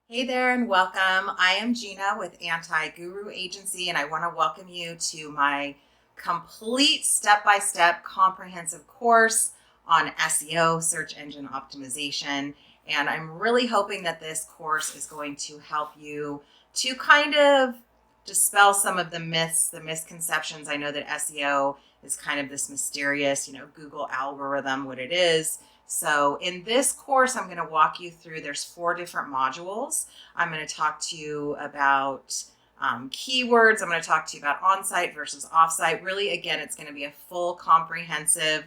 Hey there and welcome. I am Gina with Anti-Guru Agency, and I want to welcome you to my complete step-by-step comprehensive course on SEO, search engine optimization. And I'm really hoping that this course is going to help you to kind of dispel some of the myths, the misconceptions. I know that SEO is kind of this mysterious, Google algorithm, what it is. So in this course, I'm going to walk you through, there's 4 different modules. I'm going to talk to you about keywords. I'm going to talk to you about on-site versus off-site. Really, again, it's going to be a full comprehensive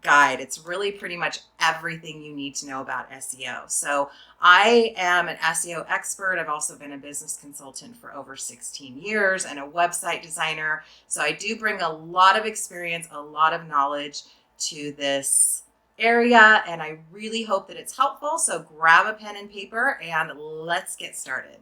guide. It's really pretty much everything you need to know about SEO. So I am an SEO expert. I've also been a business consultant for over 16 years and a website designer. So I do bring a lot of experience, a lot of knowledge to this area, and I really hope that it's helpful. So grab a pen and paper and let's get started.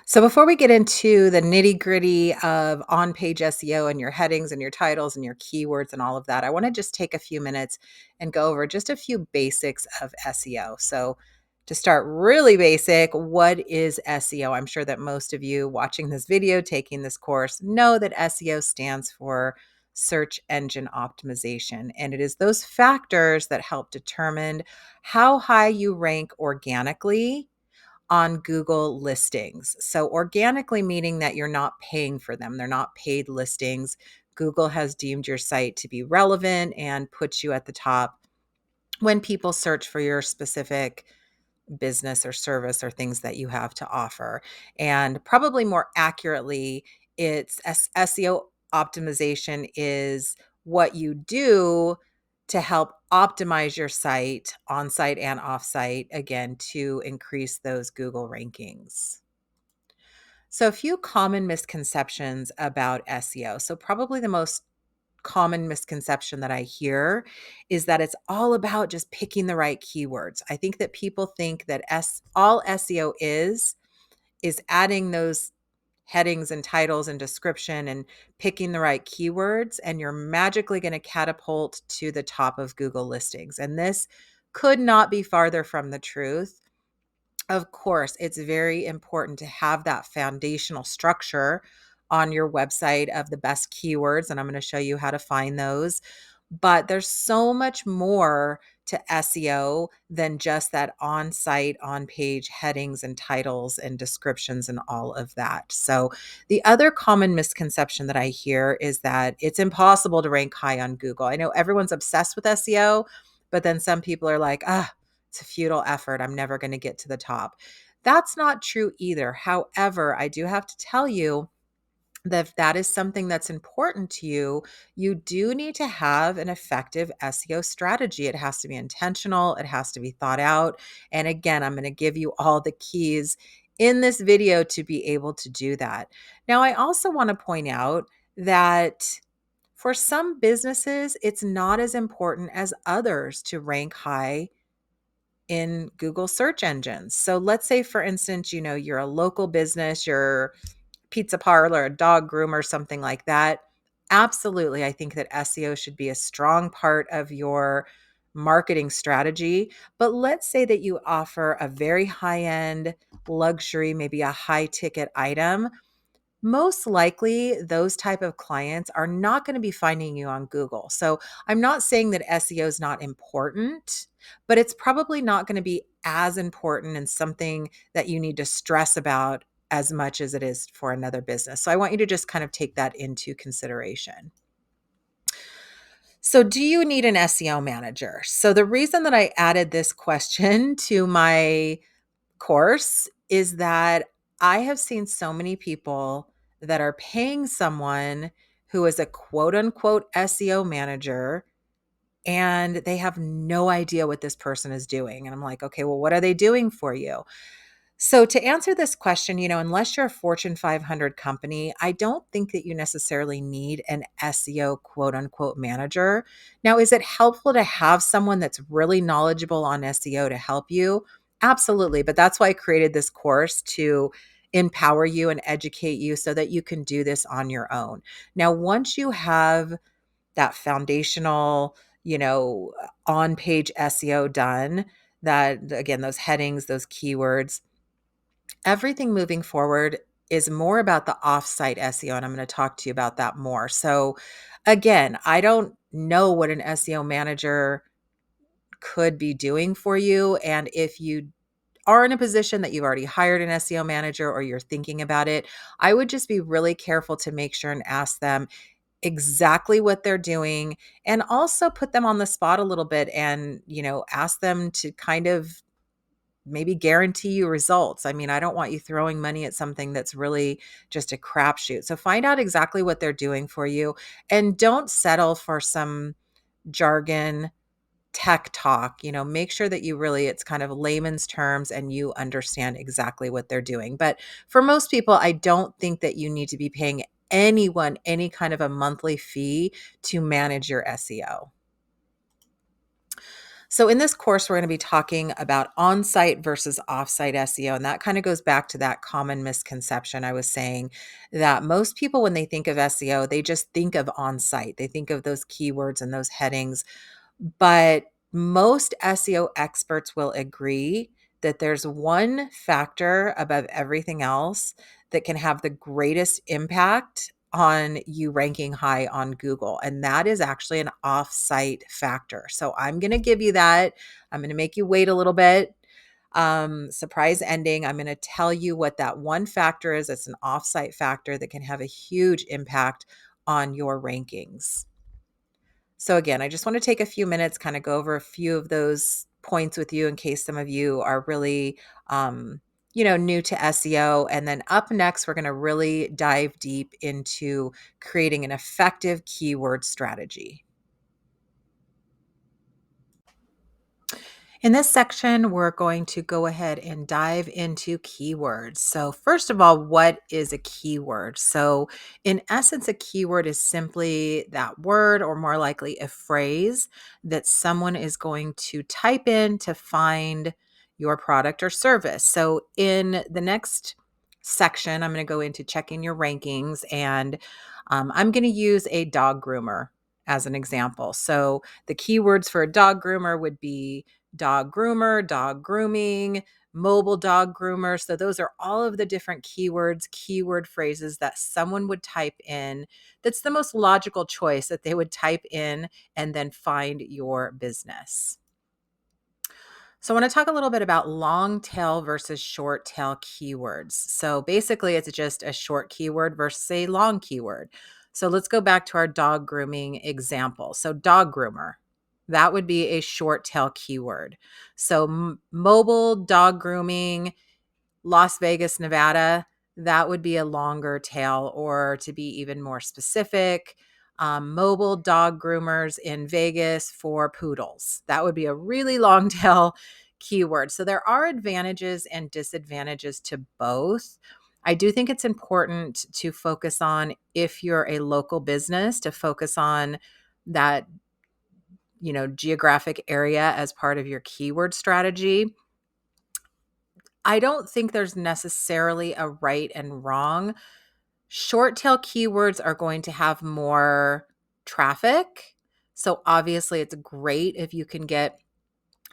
So before we get into the nitty-gritty of on-page SEO and your headings and your titles and your keywords and all of that, I want to just take a few minutes and go over just a few basics of SEO. So to start really basic, what is SEO? I'm sure that most of you watching this video, taking this course, know that SEO stands for search engine optimization. And it is those factors that help determine how high you rank organically on Google listings. So organically meaning that you're not paying for them. They're not paid listings. Google has deemed your site to be relevant and puts you at the top when people search for your specific business or service or things that you have to offer. And probably more accurately, it's SEO optimization is what you do to help optimize your site on site and off site, again, to increase those Google rankings. So, a few common misconceptions about SEO. So, probably the most common misconception that I hear is that it's all about just picking the right keywords. I think that people think that all SEO is adding those headings and titles and description and picking the right keywords, and you're magically going to catapult to the top of Google listings. And this could not be farther from the truth. Of course, it's very important to have that foundational structure on your website of the best keywords, and I'm going to show you how to find those. But there's so much more to SEO than just that on-site, on-page headings and titles and descriptions and all of that. So the other common misconception that I hear is that it's impossible to rank high on Google. I know everyone's obsessed with SEO, but then some people are like, it's a futile effort. I'm never going to get to the top. That's not true either. However, I do have to tell you that if that is something that's important to you, you do need to have an effective SEO strategy. It has to be intentional, it has to be thought out. And again, I'm going to give you all the keys in this video to be able to do that. Now, I also want to point out that for some businesses, it's not as important as others to rank high in Google search engines. So let's say, for instance, you're a local business, you're pizza parlor, a dog groomer, something like that. Absolutely. I think that SEO should be a strong part of your marketing strategy. But let's say that you offer a very high end luxury, maybe a high ticket item. Most likely those type of clients are not going to be finding you on Google. So I'm not saying that SEO is not important, but it's probably not going to be as important and something that you need to stress about as much as it is for another business. So I want you to just kind of take that into consideration. So, do you need an SEO manager? So, the reason that I added this question to my course is that I have seen so many people that are paying someone who is a quote unquote SEO manager, and they have no idea what this person is doing. And I'm like, okay, well, what are they doing for you? So, to answer this question, unless you're a Fortune 500 company, I don't think that you necessarily need an SEO quote unquote manager. Now, is it helpful to have someone that's really knowledgeable on SEO to help you? Absolutely. But that's why I created this course to empower you and educate you so that you can do this on your own. Now, once you have that foundational, on page SEO done, that, again, those headings, those keywords. Everything moving forward is more about the offsite SEO, and I'm going to talk to you about that more. So, again, I don't know what an SEO manager could be doing for you. And if you are in a position that you've already hired an SEO manager or you're thinking about it, I would just be really careful to make sure and ask them exactly what they're doing, and also put them on the spot a little bit and, ask them to kind of maybe guarantee you results. I mean, I don't want you throwing money at something that's really just a crapshoot. So find out exactly what they're doing for you, and don't settle for some jargon tech talk. Make sure that it's kind of layman's terms and you understand exactly what they're doing. But for most people, I don't think that you need to be paying anyone any kind of a monthly fee to manage your SEO. So in this course, we're going to be talking about on-site versus off-site SEO. And that kind of goes back to that common misconception I was saying, that most people, when they think of SEO, they just think of on-site. They think of those keywords and those headings. But most SEO experts will agree that there's one factor above everything else that can have the greatest impact on you ranking high on Google, and that is actually an off-site factor. So I'm going to give you that. I'm going to make you wait a little bit. Surprise ending. I'm going to tell you what that one factor is. It's an off-site factor that can have a huge impact on your rankings. So again, I just want to take a few minutes, kind of go over a few of those points with you in case some of you are really, new to SEO. And then up next, we're going to really dive deep into creating an effective keyword strategy. In this section, we're going to go ahead and dive into keywords. So first of all, what is a keyword? So in essence, a keyword is simply that word, or more likely a phrase, that someone is going to type in to find your product or service. So in the next section, I'm going to go into checking your rankings, and I'm going to use a dog groomer as an example. So the keywords for a dog groomer would be dog groomer, dog grooming, mobile dog groomer. So those are all of the different keywords, keyword phrases that someone would type in. That's the most logical choice, that they would type in and then find your business. So I want to talk a little bit about long tail versus short tail keywords. So basically, it's just a short keyword versus a long keyword. So let's go back to our dog grooming example. So dog groomer, that would be a short tail keyword. So mobile dog grooming, Las Vegas, Nevada, that would be a longer tail, or to be even more specific, mobile dog groomers in Vegas for poodles. That would be a really long tail keyword. So there are advantages and disadvantages to both. I do think it's important to focus on, if you're a local business, to focus on that, geographic area as part of your keyword strategy. I don't think there's necessarily a right and wrong. Short tail keywords are going to have more traffic. So obviously it's great if you can get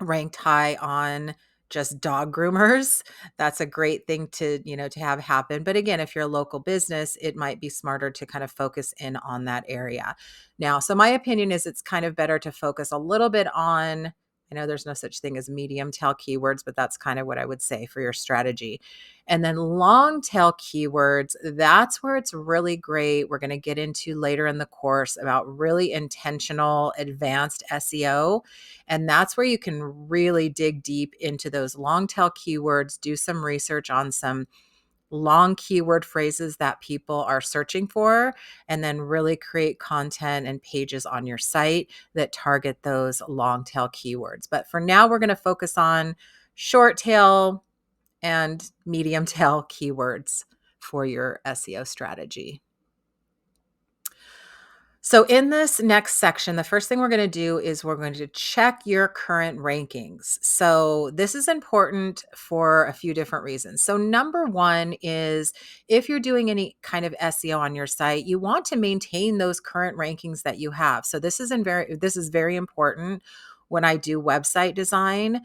ranked high on just dog groomers. That's a great thing to have happen. But again, if you're a local business, it might be smarter to kind of focus in on that area. Now, so my opinion is it's kind of better to focus a little bit on, I know there's no such thing as medium tail keywords, but that's kind of what I would say for your strategy. And then long tail keywords, that's where it's really great. We're going to get into later in the course about really intentional advanced SEO. And that's where you can really dig deep into those long tail keywords, do some research on some long keyword phrases that people are searching for, and then really create content and pages on your site that target those long tail keywords. But for now, we're going to focus on short tail and medium tail keywords for your SEO strategy. So in this next section, the first thing we're going to do is we're going to check your current rankings. So this is important for a few different reasons. So number one is, if you're doing any kind of SEO on your site, you want to maintain those current rankings that you have. So this is very important when I do website design,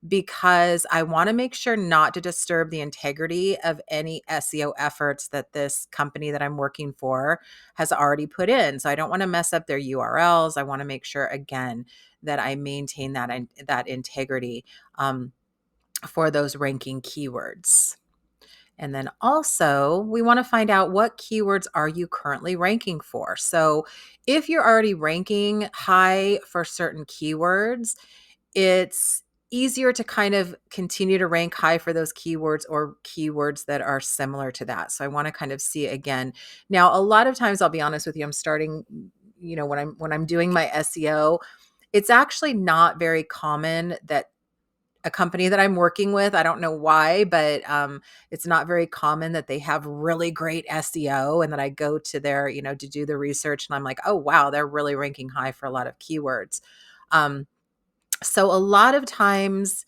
because I want to make sure not to disturb the integrity of any SEO efforts that this company that I'm working for has already put in. So I don't want to mess up their URLs. I want to make sure, again, that I maintain that integrity for those ranking keywords. And then also, we want to find out what keywords are you currently ranking for. So if you're already ranking high for certain keywords, it's easier to kind of continue to rank high for those keywords or keywords that are similar to that. So I want to kind of see again. Now, a lot of times I'll be honest with you, I'm starting, when I'm doing my SEO, it's actually not very common that a company that I'm working with, I don't know why, but it's not very common that they have really great SEO and that I go to their, to do the research and I'm like, oh, wow, they're really ranking high for a lot of keywords. Um, so a lot of times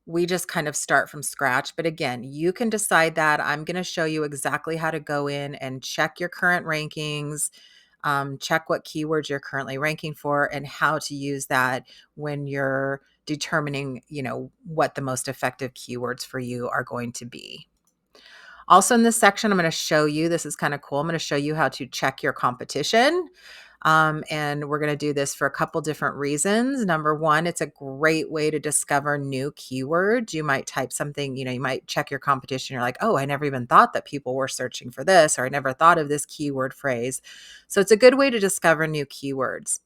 we just kind of start from scratch. But again, you can decide that. I'm going to show you exactly how to go in and check your current rankings, check what keywords you're currently ranking for, and how to use that when you're determining, what the most effective keywords for you are going to be. Also in this section, I'm going to show you, this is kind of cool. I'm going to show you how to check your competition. And we're going to do this for a couple different reasons. Number one, it's a great way to discover new keywords. You might type something, you might check your competition. You're like, oh, I never even thought that people were searching for this, or I never thought of this keyword phrase. So it's a good way to discover new keywords.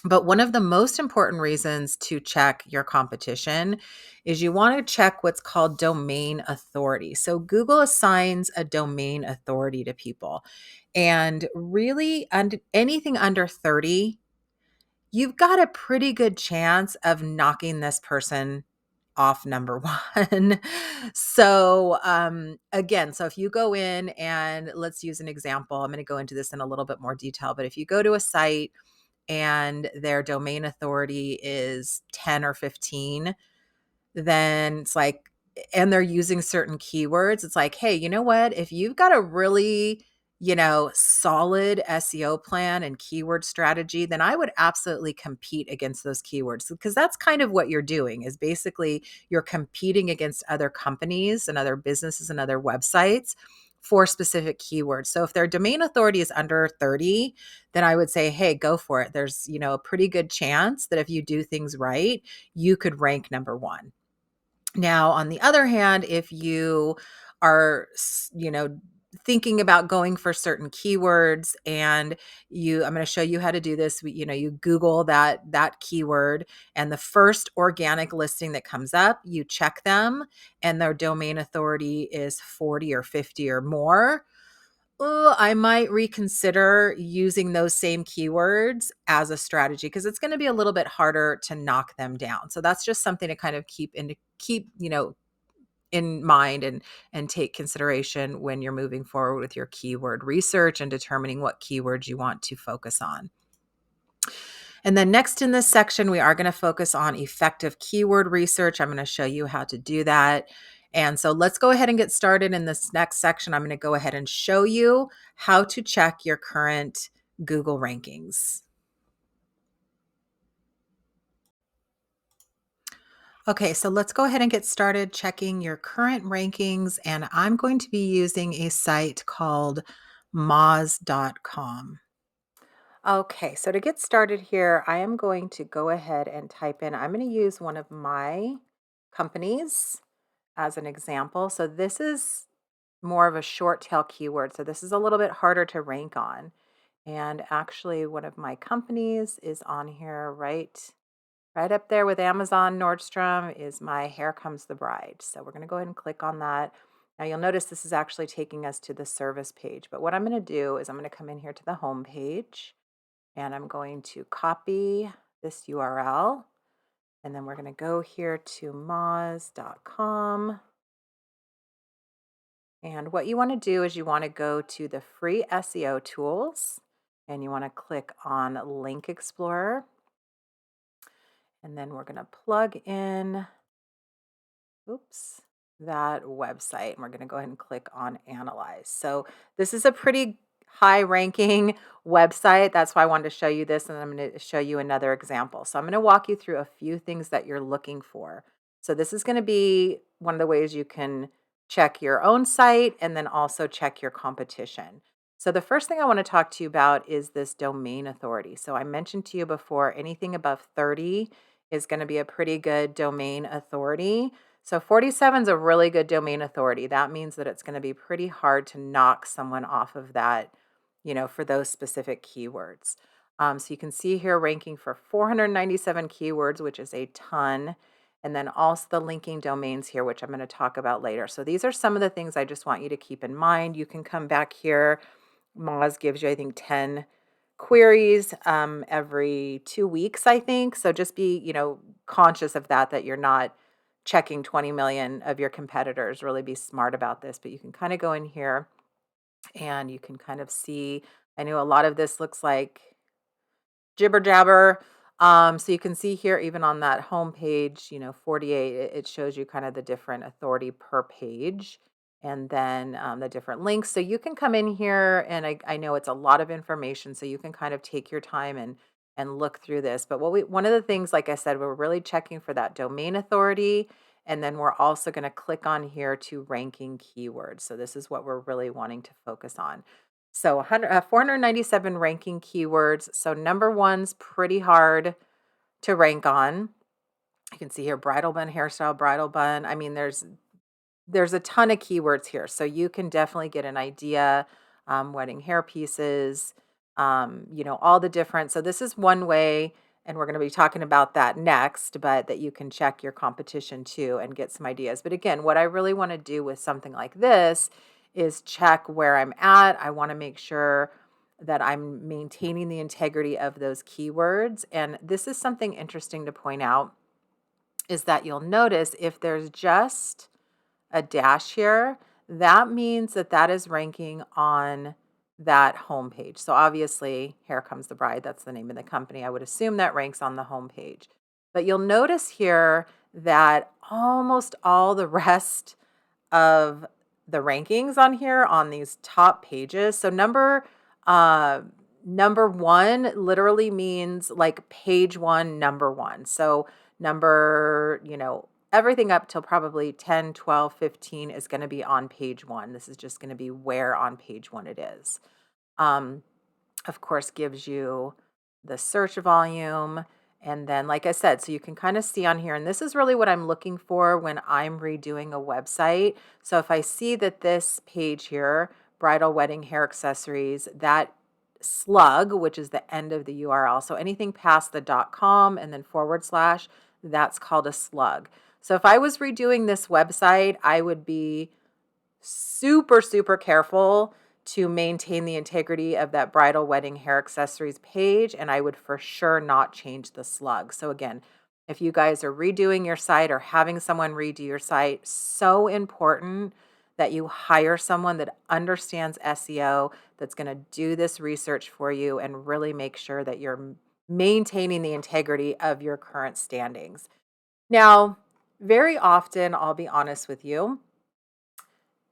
But one of the most important reasons to check your competition is you want to check what's called domain authority. So Google assigns a domain authority to people. And really, anything under 30, you've got a pretty good chance of knocking this person off number one. So, again, so if you go in and let's use an example, I'm going to go into this in a little bit more detail, but if you go to a site and their domain authority is 10 or 15, then it's like, and they're using certain keywords, it's like, hey, you know what? If you've got a really, solid SEO plan and keyword strategy, then I would absolutely compete against those keywords, because that's kind of what you're doing is basically you're competing against other companies and other businesses and other websites for specific keywords. So if their domain authority is under 30, then I would say, hey, go for it. There's, a pretty good chance that if you do things right, you could rank number one. Now, on the other hand, if you are, thinking about going for certain keywords and I'm going to show you how to do this. You Google that keyword, and the first organic listing that comes up, you check them and their domain authority is 40 or 50 or more. I might reconsider using those same keywords as a strategy, because it's going to be a little bit harder to knock them down. So that's just something to kind of keep, in mind and take consideration when you're moving forward with your keyword research and determining what keywords you want to focus on. And then next in this section, we are going to focus on effective keyword research. I'm going to show you how to do that. And so let's go ahead and get started. In this next section, I'm going to go ahead and show you how to check your current Google rankings. Okay, so let's go ahead and get started checking your current rankings. And I'm going to be using a site called Moz.com. Okay, so to get started here, I am going to go ahead and type in, I'm going to use one of my companies as an example. So this is more of a short tail keyword. So this is a little bit harder to rank on. And actually, one of my companies is on here right up there with Amazon Nordstrom is my Here Comes the Bride. So we're going to go ahead and click on that. Now you'll notice this is actually taking us to the service page. But what I'm going to do is I'm going to come in here to the home page. And I'm going to copy this URL. And then we're going to go here to moz.com. And what you want to do is you want to go to the free SEO tools and you want to click on Link Explorer. And then we're going to plug in, that website. And we're going to go ahead and click on Analyze. So this is a pretty high ranking website. That's why I wanted to show you this. And I'm going to show you another example. So I'm going to walk you through a few things that you're looking for. So this is going to be one of the ways you can check your own site and then also check your competition. So the first thing I want to talk to you about is this domain authority. So I mentioned to you before, anything above 30 is going to be a pretty good domain authority. So 47 is a really good domain authority. That means that it's going to be pretty hard to knock someone off of that, for those specific keywords. So you can see here ranking for 497 keywords, which is a ton. And then also the linking domains here, which I'm going to talk about later. So these are some of the things I just want you to keep in mind. You can come back here. Moz gives you, I think, 10 queries every 2 weeks, I think. So just be, conscious of that you're not checking 20 million of your competitors. Really be smart about this. But you can kind of go in here and you can kind of see, I know a lot of this looks like jibber jabber. So you can see here, even on that home page, 48, it shows you kind of the different authority per page and then the different links. So you can come in here and I know it's a lot of information, so you can kind of take your time and look through this. But one of the things, like I said, we're really checking for that domain authority. And then we're also going to click on here to ranking keywords. So this is what we're really wanting to focus on. So 497 ranking keywords. So number one's pretty hard to rank on. You can see here bridal bun, hairstyle, bridal bun. I mean, there's a ton of keywords here, so you can definitely get an idea. Wedding hair pieces, all the different. So this is one way, and we're going to be talking about that next, but that you can check your competition too and get some ideas. But again, what I really want to do with something like this is check where I'm at. I want to make sure that I'm maintaining the integrity of those keywords. And this is something interesting to point out, is that you'll notice if there's just a dash here, that means that is ranking on that homepage. So obviously, Here Comes the Bride, that's the name of the company. I would assume that ranks on the homepage. But you'll notice here that almost all the rest of the rankings on here on these top pages. So number one literally means like page one, number one. So number, everything up till probably 10, 12, 15 is going to be on page one. This is just going to be where on page one it is. Of course, gives you the search volume. And then, like I said, so you can kind of see on here, and this is really what I'm looking for when I'm redoing a website. So if I see that this page here, bridal wedding hair accessories, that slug, which is the end of the URL. So anything past the .com and then /, that's called a slug. So if I was redoing this website, I would be super, super careful to maintain the integrity of that bridal wedding hair accessories page. And I would for sure not change the slug. So again, if you guys are redoing your site or having someone redo your site, so important that you hire someone that understands SEO, that's going to do this research for you and really make sure that you're maintaining the integrity of your current standings. Now, very often, I'll be honest with you,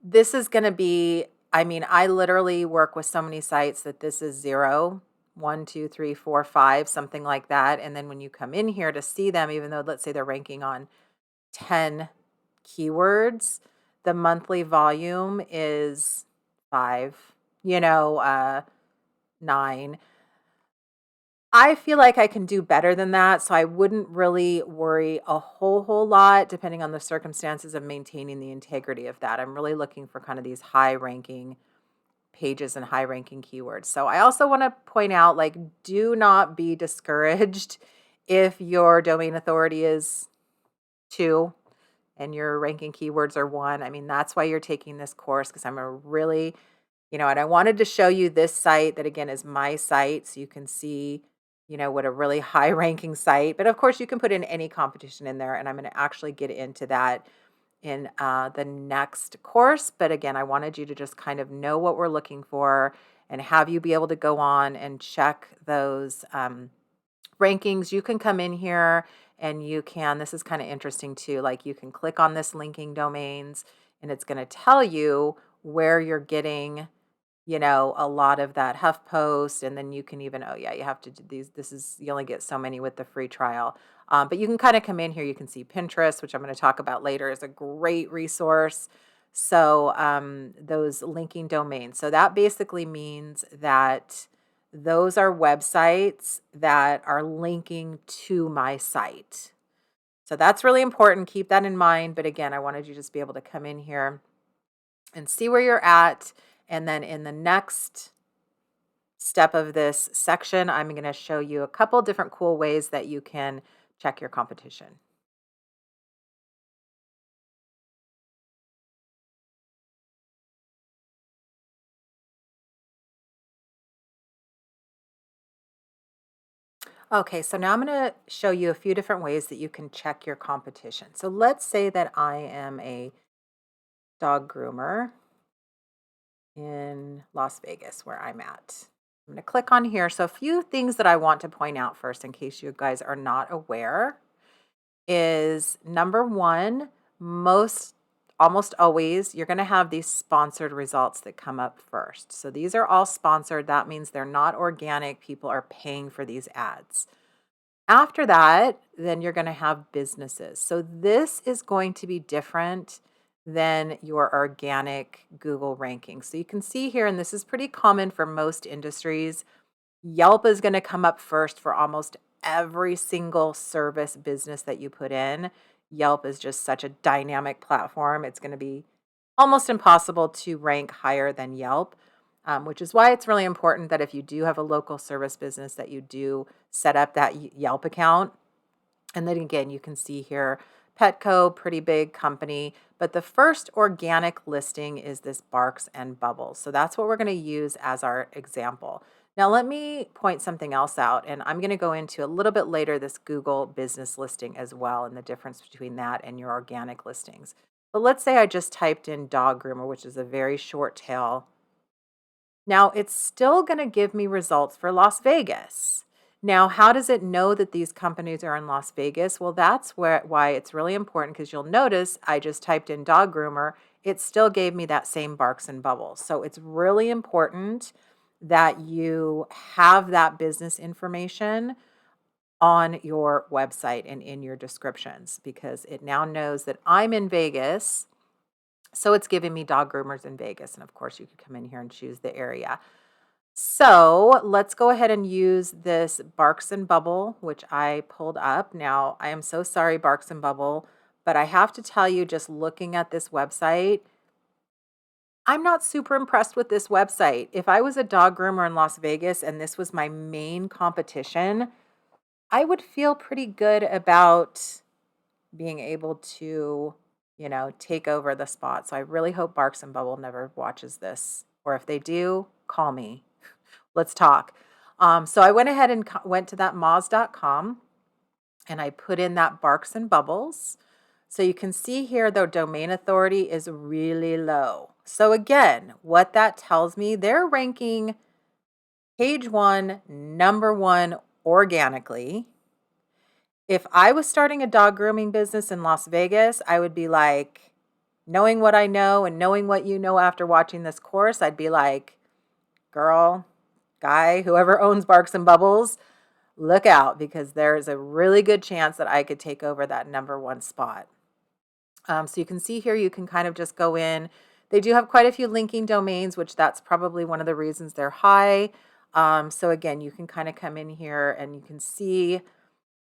this is going to be, I mean, I literally work with so many sites that this is 0, 1, 2, 3, 4, 5, something like that. And then when you come in here to see them, even though let's say they're ranking on 10 keywords, the monthly volume is 5, 9. I feel like I can do better than that, so I wouldn't really worry a whole lot depending on the circumstances of maintaining the integrity of that. I'm really looking for kind of these high-ranking pages and high-ranking keywords. So I also want to point out, like, do not be discouraged if your domain authority is 2 and your ranking keywords are 1. I mean, that's why you're taking this course, because I'm a really, and I wanted to show you this site that, again, is my site, so you can see, what a really high ranking site. But of course, you can put in any competition in there, and I'm going to actually get into that in the next course. But again, I wanted you to just kind of know what we're looking for and have you be able to go on and check those rankings. You can come in here and this is kind of interesting too, like you can click on this linking domains and it's going to tell you where you're getting a lot of that HuffPost, and then you can even, oh yeah, you have to do these. You only get so many with the free trial. But you can kind of come in here. You can see Pinterest, which I'm going to talk about later, is a great resource. So those linking domains. So that basically means that those are websites that are linking to my site. So that's really important. Keep that in mind. But again, I wanted you to just be able to come in here and see where you're at. And then in the next step of this section, I'm going to show you a couple different cool ways that you can check your competition. Okay, so now I'm going to show you a few different ways that you can check your competition. So let's say that I am a dog groomer in Las Vegas, where I'm at. I'm going to click on here. So, a few things that I want to point out first, in case you guys are not aware, is number one, almost always, you're going to have these sponsored results that come up first. So, these are all sponsored. That means they're not organic. People are paying for these ads. After that, then you're going to have businesses. So this is going to be different than your organic Google ranking. So you can see here, and this is pretty common for most industries, Yelp is going to come up first for almost every single service business that you put in. Yelp is just such a dynamic platform. It's going to be almost impossible to rank higher than Yelp, which is why it's really important that if you do have a local service business, that you do set up that Yelp account. And then again, you can see here, Petco, pretty big company. But the first organic listing is this Barks and Bubbles. So that's what we're going to use as our example. Now, let me point something else out, and I'm going to go into a little bit later this Google business listing as well, and the difference between that and your organic listings. But let's say I just typed in dog groomer, which is a very short tail. Now, it's still going to give me results for Las Vegas. Now, how does it know that these companies are in Las Vegas? Well, that's why it's really important, because you'll notice I just typed in dog groomer. It still gave me that same Barks and Bubbles. So it's really important that you have that business information on your website and in your descriptions, because it now knows that I'm in Vegas. So it's giving me dog groomers in Vegas. And of course, you could come in here and choose the area. So let's go ahead and use this Barks and Bubble, which I pulled up. Now, I am so sorry, Barks and Bubble, but I have to tell you, just looking at this website, I'm not super impressed with this website. If I was a dog groomer in Las Vegas and this was my main competition, I would feel pretty good about being able to, take over the spot. So I really hope Barks and Bubble never watches this. Or if they do, call me. Let's talk. So I went ahead and went to that moz.com, and I put in that Barks and Bubbles. So you can see here the domain authority is really low. So again, what that tells me, they're ranking page one, number one organically. If I was starting a dog grooming business in Las Vegas, I would be like, knowing what I know and knowing what you know after watching this course, I'd be like, girl, guy, whoever owns Barks and Bubbles, look out, because there's a really good chance that I could take over that number one spot. So you can see here, you can kind of just go in. They do have quite a few linking domains, which that's probably one of the reasons they're high. So again, you can kind of come in here and you can see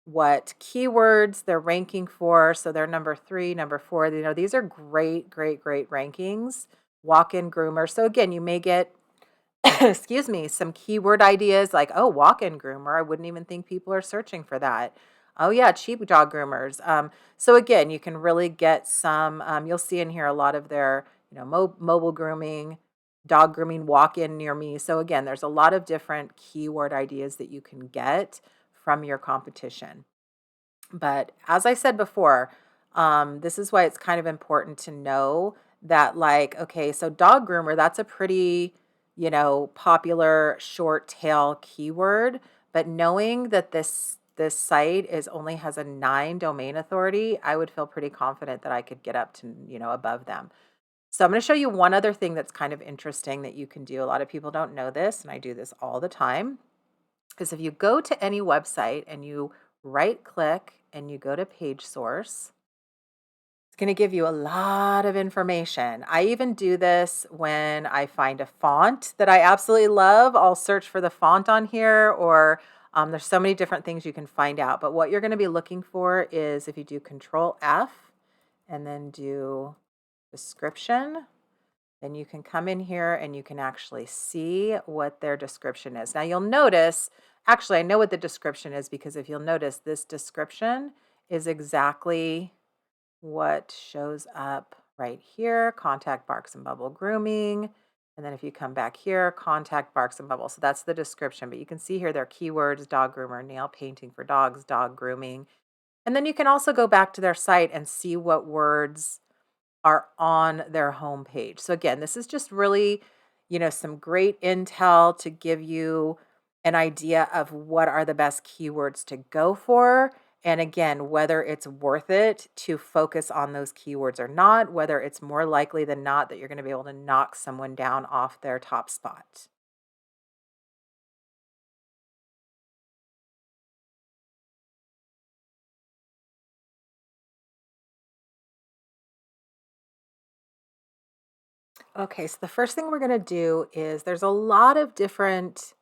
what keywords they're ranking for. So they're number 3, number 4. These are great, great, great rankings. Walk-in groomer. So again, you may get excuse me, some keyword ideas like, oh, walk-in groomer. I wouldn't even think people are searching for that. Oh yeah, cheap dog groomers. So again, you can really get some, you'll see in here a lot of their, mobile grooming, dog grooming, walk-in near me. So again, there's a lot of different keyword ideas that you can get from your competition. But as I said before, this is why it's kind of important to know that, like, okay, so dog groomer, that's a pretty, popular short tail keyword. But knowing that this site only has a 9 domain authority, I would feel pretty confident that I could get up to, above them. So I'm going to show you one other thing that's kind of interesting that you can do. A lot of people don't know this, and I do this all the time. Is if you go to any website and you right click and you go to page source, it's going to give you a lot of information. I even do this when I find a font that I absolutely love. I'll search for the font on here, or there's so many different things you can find out. But what you're going to be looking for is if you do Control F and then do description, then you can come in here and you can actually see what their description is. Now you'll notice, actually, I know what the description is because if you'll notice, this description is exactly what shows up right here. Contact Barks and Bubble Grooming. And then if you come back here, contact Barks and Bubble. So that's the description. But you can see here their keywords: dog groomer, nail painting for dogs, dog grooming. And then you can also go back to their site and see what words are on their homepage. So again, this is just really, some great intel to give you an idea of what are the best keywords to go for. And again, whether it's worth it to focus on those keywords or not, whether it's more likely than not that you're going to be able to knock someone down off their top spot. Okay, so the first thing we're going to do is there's a lot of different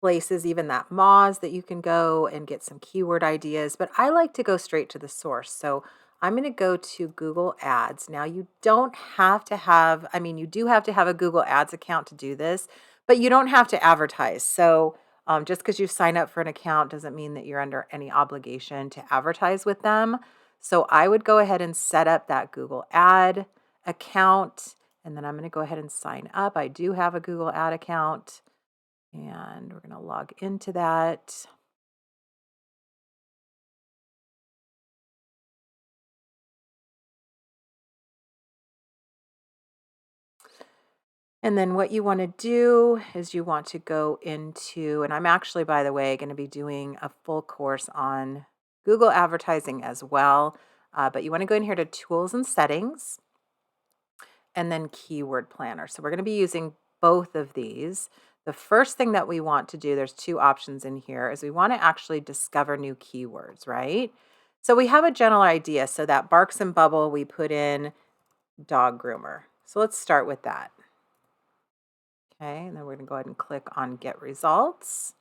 places, even that Moz, that you can go and get some keyword ideas, but I like to go straight to the source. So I'm going to go to Google Ads. Now, you don't have to have, I mean, you do have to have a Google Ads account to do this, but you don't have to advertise. So just because you sign up for an account doesn't mean that you're under any obligation to advertise with them. So I would go ahead and set up that Google Ad account. And then I'm going to go ahead and sign up. I do have a Google Ad account, and we're going to log into that. And then what you want to do is you want to go into, and I'm actually, by the way, going to be doing a full course on Google advertising as well. But you want to go in here to tools and settings and then keyword planner. So we're going to be using both of these. The first thing that we want to do, there's two options in here, is we want to actually discover new keywords, right? So we have a general idea. So that Barks and Bubble, we put in dog groomer. So let's start with that. Okay, and then we're going to go ahead and click on get results.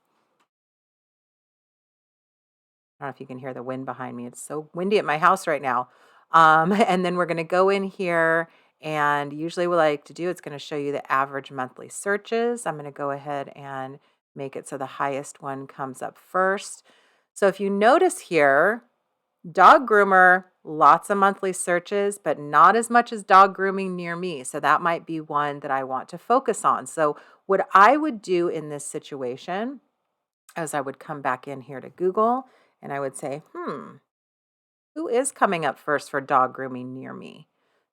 I don't know if you can hear the wind behind me. It's so windy at my house right now. And then we're going to go in here, and usually what I like to do, it's going to show you the average monthly searches. I'm going to go ahead and make it so the highest one comes up first. So if you notice here, dog groomer, lots of monthly searches, but not as much as dog grooming near me. So that might be one that I want to focus on. So what I would do in this situation is I would come back in here to Google and I would say, who is coming up first for dog grooming near me?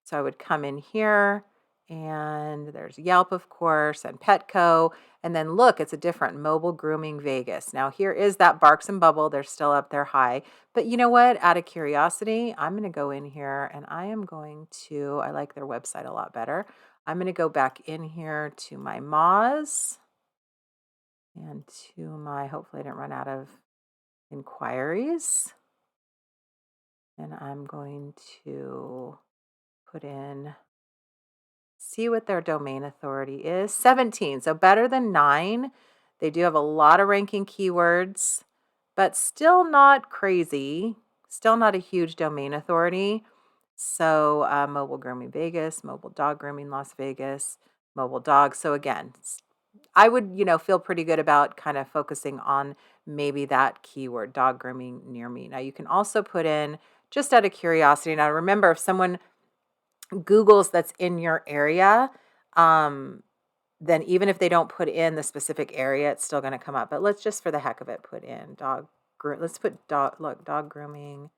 So I would come in here, and there's Yelp, of course, and Petco. And then look, it's a different mobile grooming Vegas. Now here is that Barks and Bubble. They're still up there high. But you know what? Out of curiosity, I'm going to go in here and I am going to, I like their website a lot better. I'm going to go back in here to my Moz and to my, hopefully I didn't run out of inquiries. And I'm going to put in, see what their domain authority is. 17, so better than 9. They do have a lot of ranking keywords, but still not crazy. Still not a huge domain authority. So mobile grooming Vegas, mobile dog grooming Las Vegas, mobile dog. So again, I would, feel pretty good about kind of focusing on maybe that keyword, dog grooming near me. Now you can also put in, just out of curiosity. Now remember, if someone Googles that's in your area, um, then even if they don't put in the specific area, it's still going to come up. But let's just, for the heck of it, put in let's put dog grooming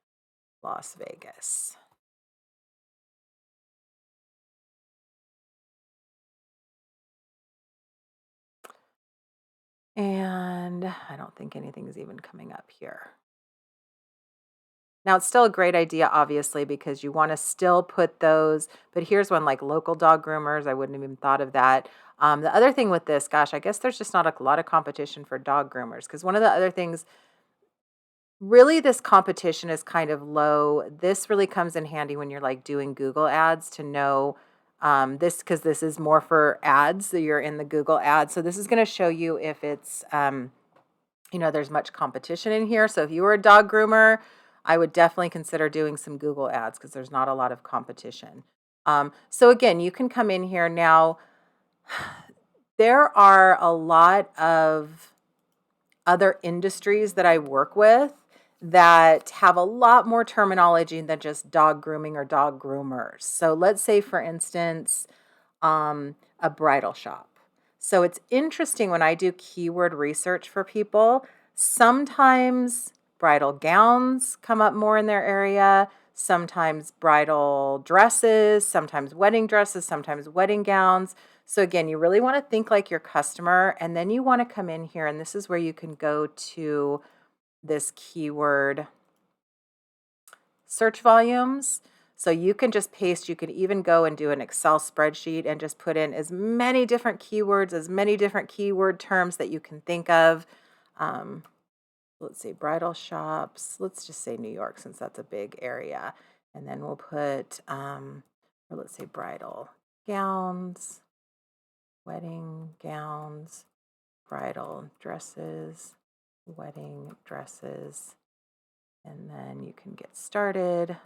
Las Vegas. And I don't think anything's even coming up here. Now, it's still a great idea, obviously, because you want to still put those, but here's one like local dog groomers. I wouldn't have even thought of that. The other thing with this, gosh, I guess there's just not a lot of competition for dog groomers because one of the other things, really, this competition is kind of low. This really comes in handy when you're like doing Google ads to know this because this is more for ads. So you're in the Google ads. So this is going to show you if it's, there's much competition in here. So if you were a dog groomer, I would definitely consider doing some Google ads because there's not a lot of competition. So again, you can come in here now. There are a lot of other industries that I work with that have a lot more terminology than just dog grooming or dog groomers. So let's say, for instance, a bridal shop. So it's interesting when I do keyword research for people, sometimes bridal gowns come up more in their area, sometimes bridal dresses, sometimes wedding gowns. So again, you really want to think like your customer, and then you want to come in here, and this is where you can go to this keyword search volumes. So you can just paste, you could even go and do an Excel spreadsheet and just put in as many different keywords, as many different keyword terms that you can think of. Um, let's see, bridal shops. Let's just say New York since that's a big area. And then we'll put, or let's say bridal gowns, wedding gowns, bridal dresses, wedding dresses. And then you can get started.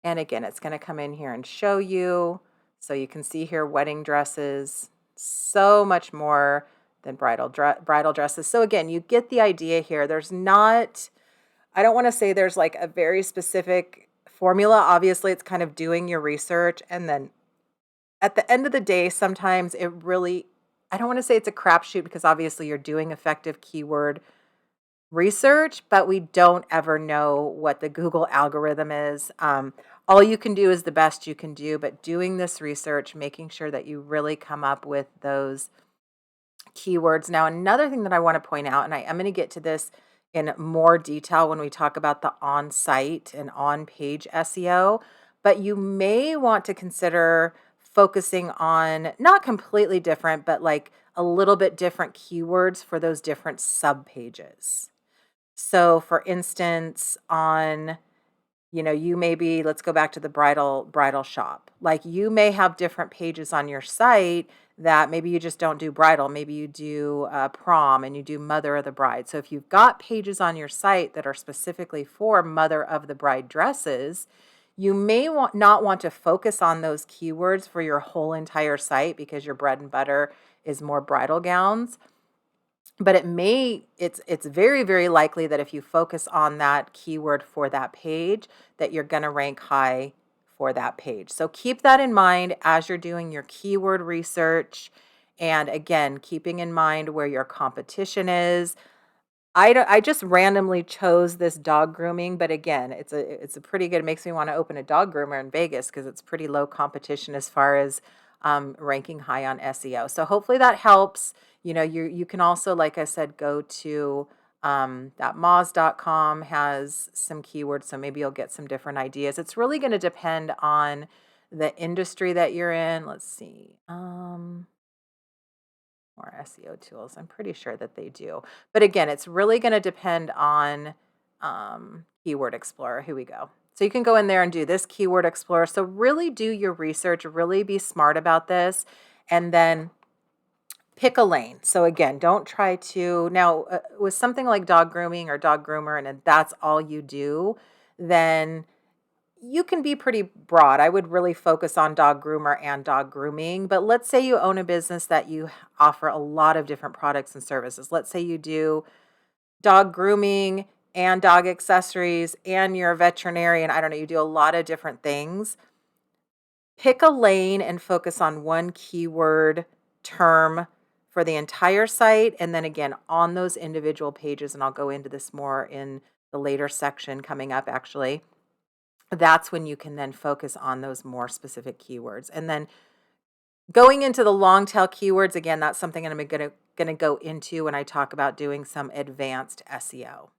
And again, it's going to come in here and show you. So you can see here wedding dresses, so much more than bridal dresses. So again, you get the idea here. There's not, I don't want to say there's like a very specific formula. Obviously, it's kind of doing your research. And then at the end of the day, sometimes it really, I don't want to say it's a crapshoot because obviously you're doing effective keyword research, but we don't ever know what the Google algorithm is. All you can do is the best you can do, but doing this research, making sure that you really come up with those keywords. Now, another thing that I want to point out, and I am going to get to this in more detail when we talk about the on-site and on-page SEO, but you may want to consider focusing on not completely different, but like a little bit different keywords for those different sub pages. So for instance, on, you may be, let's go back to the bridal shop. Like you may have different pages on your site that maybe you just don't do bridal, maybe you do prom and you do mother of the bride. So if you've got pages on your site that are specifically for mother of the bride dresses, you may not want to focus on those keywords for your whole entire site because your bread and butter is more bridal gowns. But it's very, very likely that if you focus on that keyword for that page, that you're going to rank high for that page. So keep that in mind as you're doing your keyword research. And again, keeping in mind where your competition is. I just randomly chose this dog grooming, but again, it's a pretty good. It makes me want to open a dog groomer in Vegas because it's pretty low competition as far as ranking high on SEO. So hopefully that helps. You can also, like I said, go to that moz.com has some keywords, so maybe you'll get some different ideas. It's really going to depend on the industry that you're in. Let's see. More SEO tools. I'm pretty sure that they do. But again, it's really going to depend on Keyword Explorer. Here we go. So you can go in there and do this Keyword Explorer. So really do your research, really be smart about this, and then pick a lane. So again, don't try to, now with something like dog grooming or dog groomer, and that's all you do, then you can be pretty broad. I would really focus on dog groomer and dog grooming. But let's say you own a business that you offer a lot of different products and services. Let's say you do dog grooming and dog accessories and you're a veterinarian. I don't know, you do a lot of different things. Pick a lane and focus on one keyword term for the entire site. And then again, on those individual pages, and I'll go into this more in the later section coming up actually, that's when you can then focus on those more specific keywords. And then going into the long tail keywords, again, that's something I'm going to go into when I talk about doing some advanced SEO.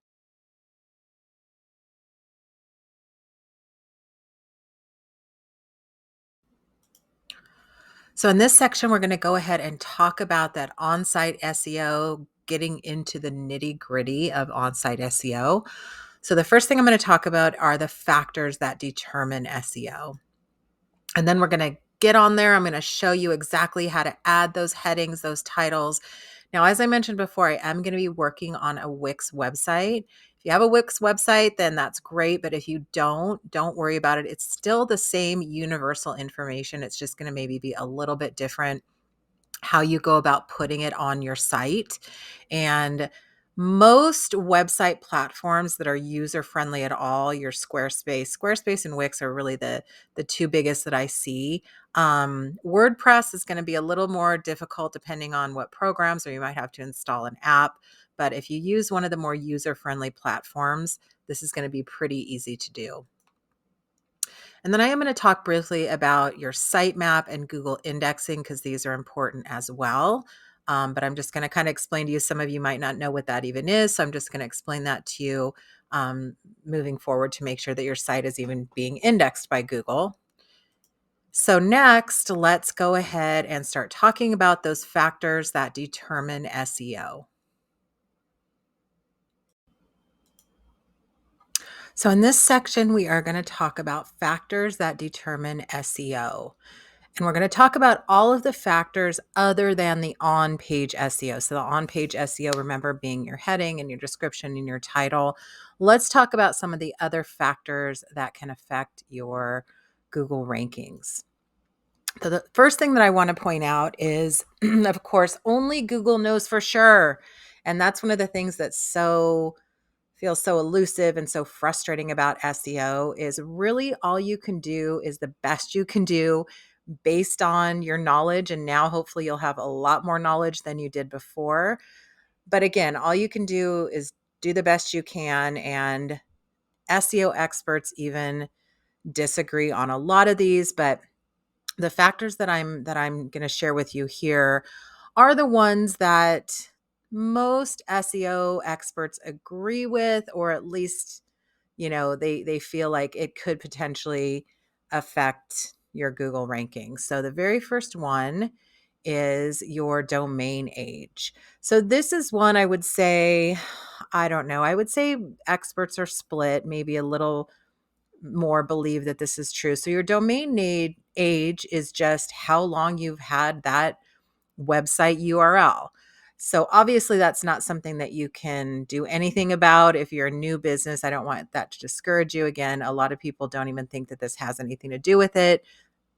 So in this section, we're going to go ahead and talk about that on-site SEO, getting into the nitty-gritty of on-site SEO. So the first thing I'm going to talk about are the factors that determine SEO. And then we're going to get on there. I'm going to show you exactly how to add those headings, those titles. Now, as I mentioned before, I am going to be working on a Wix website. If you have a Wix website, then that's great. But if you don't worry about it. It's still the same universal information. It's just going to maybe be a little bit different how you go about putting it on your site. And most website platforms that are user friendly at all, your Squarespace and Wix are really the two biggest that I see. WordPress is going to be a little more difficult depending on what programs, or you might have to install an app. But if you use one of the more user friendly platforms, this is going to be pretty easy to do. And then I am going to talk briefly about your sitemap and Google indexing because these are important as well. But I'm just going to kind of explain to you. Some of you might not know what that even is. So I'm just going to explain that to you moving forward to make sure that your site is even being indexed by Google. So next, let's go ahead and start talking about those factors that determine SEO. So in this section, we are going to talk about factors that determine SEO. And we're going to talk about all of the factors other than the on-page SEO. So the on-page SEO, remember, being your heading and your description and your title. Let's talk about some of the other factors that can affect your Google rankings. So the first thing that I want to point out is, of course, only Google knows for sure. And that's one of the things that's feels so elusive and so frustrating about SEO is really all you can do is the best you can do based on your knowledge. And now hopefully you'll have a lot more knowledge than you did before. But again, all you can do is do the best you can. And SEO experts even disagree on a lot of these, but the factors that I'm going to share with you here are the ones that most SEO experts agree with, or at least, they feel like it could potentially affect your Google rankings. So the very first one is your domain age. So this is one I would say, I don't know, I would say experts are split, maybe a little more believe that this is true. So your age is just how long you've had that website URL. So obviously that's not something that you can do anything about if you're a new business. I don't want that to discourage you. Again, a lot of people don't even think that this has anything to do with it.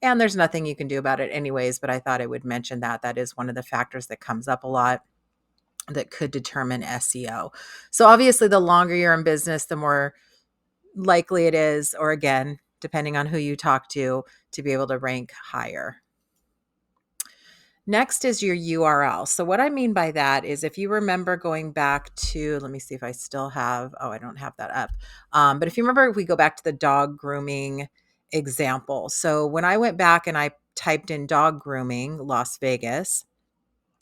And there's nothing you can do about it anyways, but I thought I would mention that. That is one of the factors that comes up a lot that could determine SEO. So obviously the longer you're in business, the more likely it is, or again, depending on who you talk to be able to rank higher. Next is your URL. So what I mean by that is if you remember going back to, let me see if I still have, I don't have that up. But if you remember, if we go back to the dog grooming example. So when I went back and I typed in dog grooming, Las Vegas,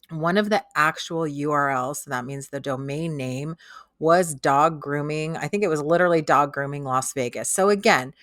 one of the actual URLs, so that means the domain name, was dog grooming. I think it was literally dog grooming Las Vegas. So again,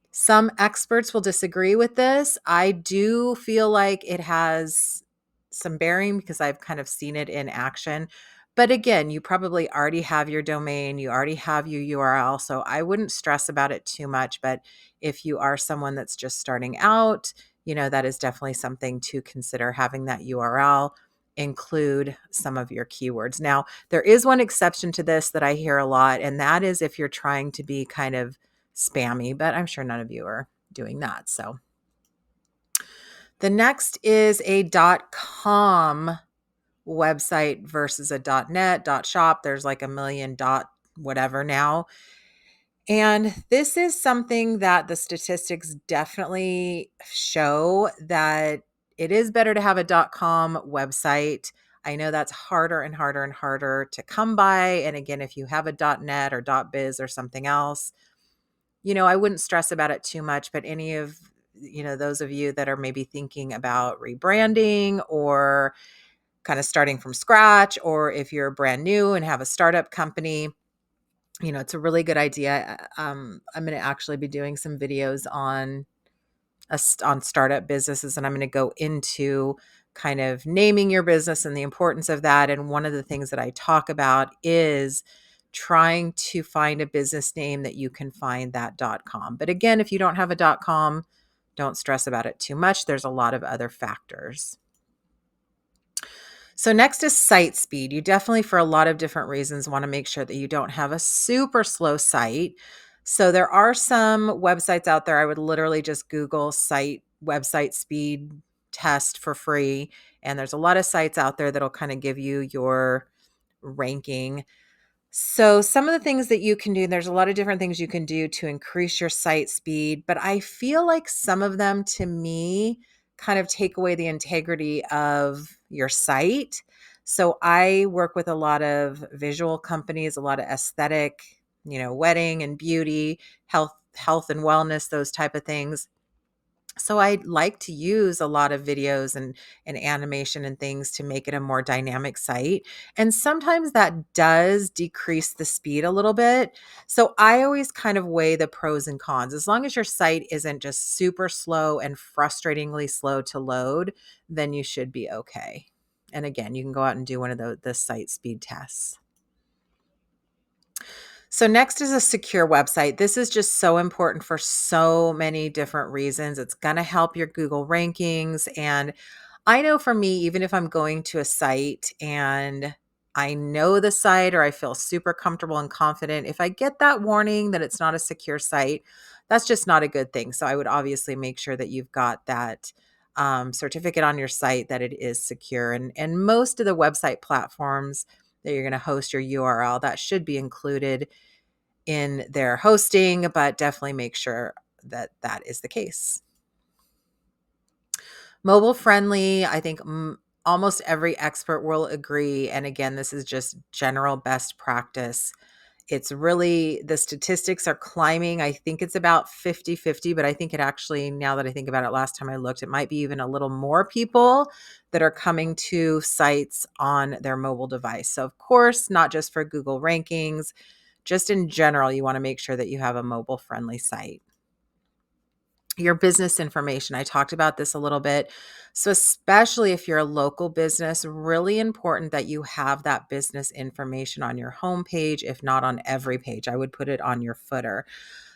some experts will disagree with this. I do feel like it has some bearing because I've kind of seen it in action. But again, you probably already have your domain, you already have your URL. So I wouldn't stress about it too much. But if you are someone that's just starting out, that is definitely something to consider having that URL include some of your keywords. Now, there is one exception to this that I hear a lot, and that is if you're trying to be kind of spammy, but I'm sure none of you are doing that. So the next is a .com website versus a .net, .shop. There's like a million whatever now. And this is something that the statistics definitely show that it is better to have a .com website. I know that's harder and harder and harder to come by. And again, if you have a .net or .biz or something else, I wouldn't stress about it too much, but any of, those of you that are maybe thinking about rebranding or kind of starting from scratch, or if you're brand new and have a startup company, it's a really good idea. I'm going to actually be doing some videos on on startup businesses, and I'm going to go into kind of naming your business and the importance of that. And one of the things that I talk about is trying to find a business name that you can find that .com. But again, if you don't have a .com, don't stress about it too much. There's a lot of other factors. So next is site speed. You definitely, for a lot of different reasons, want to make sure that you don't have a super slow site. So there are some websites out there. I would literally just Google website speed test for free. And there's a lot of sites out there that'll kind of give you your ranking. So some of the things that you can do, there's a lot of different things you can do to increase your site speed, but I feel like some of them to me kind of take away the integrity of your site. So I work with a lot of visual companies, a lot of aesthetic, wedding and beauty, health and wellness, those type of things. So I like to use a lot of videos and animation and things to make it a more dynamic site. And sometimes that does decrease the speed a little bit. So I always kind of weigh the pros and cons. As long as your site isn't just super slow and frustratingly slow to load, then you should be okay. And again, you can go out and do one of the site speed tests. So next is a secure website. This is just so important for so many different reasons. It's going to help your Google rankings. And I know for me, even if I'm going to a site and I know the site or I feel super comfortable and confident, if I get that warning that it's not a secure site, that's just not a good thing. So I would obviously make sure that you've got that certificate on your site that it is secure. And most of the website platforms that you're going to host your URL, that should be included in their hosting, but definitely make sure that that is the case. Mobile friendly, I think almost every expert will agree. And again, this is just general best practice. It's really, the statistics are climbing. I think it's about 50-50, but I think it actually, now that I think about it, last time I looked, it might be even a little more people that are coming to sites on their mobile device. So of course, not just for Google rankings, just in general, you want to make sure that you have a mobile friendly site. Your business information. I talked about this a little bit. So especially if you're a local business, really important that you have that business information on your homepage, if not on every page. I would put it on your footer.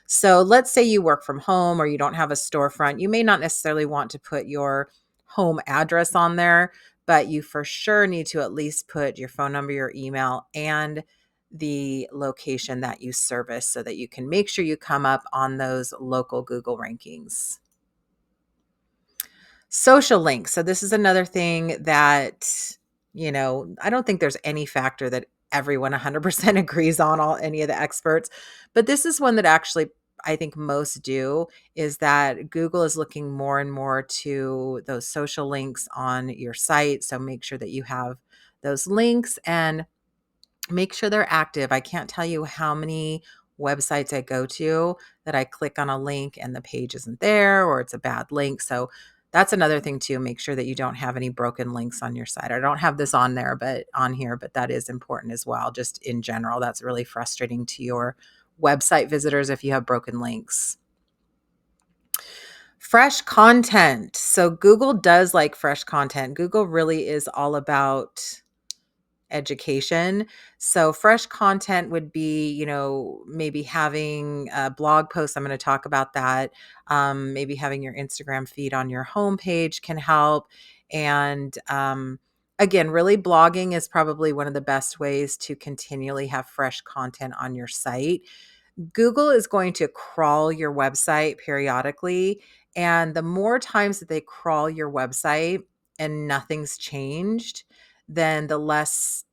So let's say you work from home or you don't have a storefront. You may not necessarily want to put your home address on there, but you for sure need to at least put your phone number, your email, and the location that you service so that you can make sure you come up on those local Google rankings. Social links. So this is another thing that, I don't think there's any factor that everyone 100% agrees on, any of the experts, but this is one that actually I think most do, is that Google is looking more and more to those social links on your site. So make sure that you have those links and make sure they're active. I can't tell you how many websites I go to that I click on a link and the page isn't there or it's a bad link. So that's another thing too. Make sure that you don't have any broken links on your site. I don't have this on there, but on here, but that is important as well. Just in general, that's really frustrating to your website visitors if you have broken links. Fresh content. So Google does like fresh content. Google really is all about education. So fresh content would be, maybe having blog posts. I'm going to talk about that. Maybe having your Instagram feed on your homepage can help. And again, really blogging is probably one of the best ways to continually have fresh content on your site. Google is going to crawl your website periodically. And the more times that they crawl your website and nothing's changed, then the less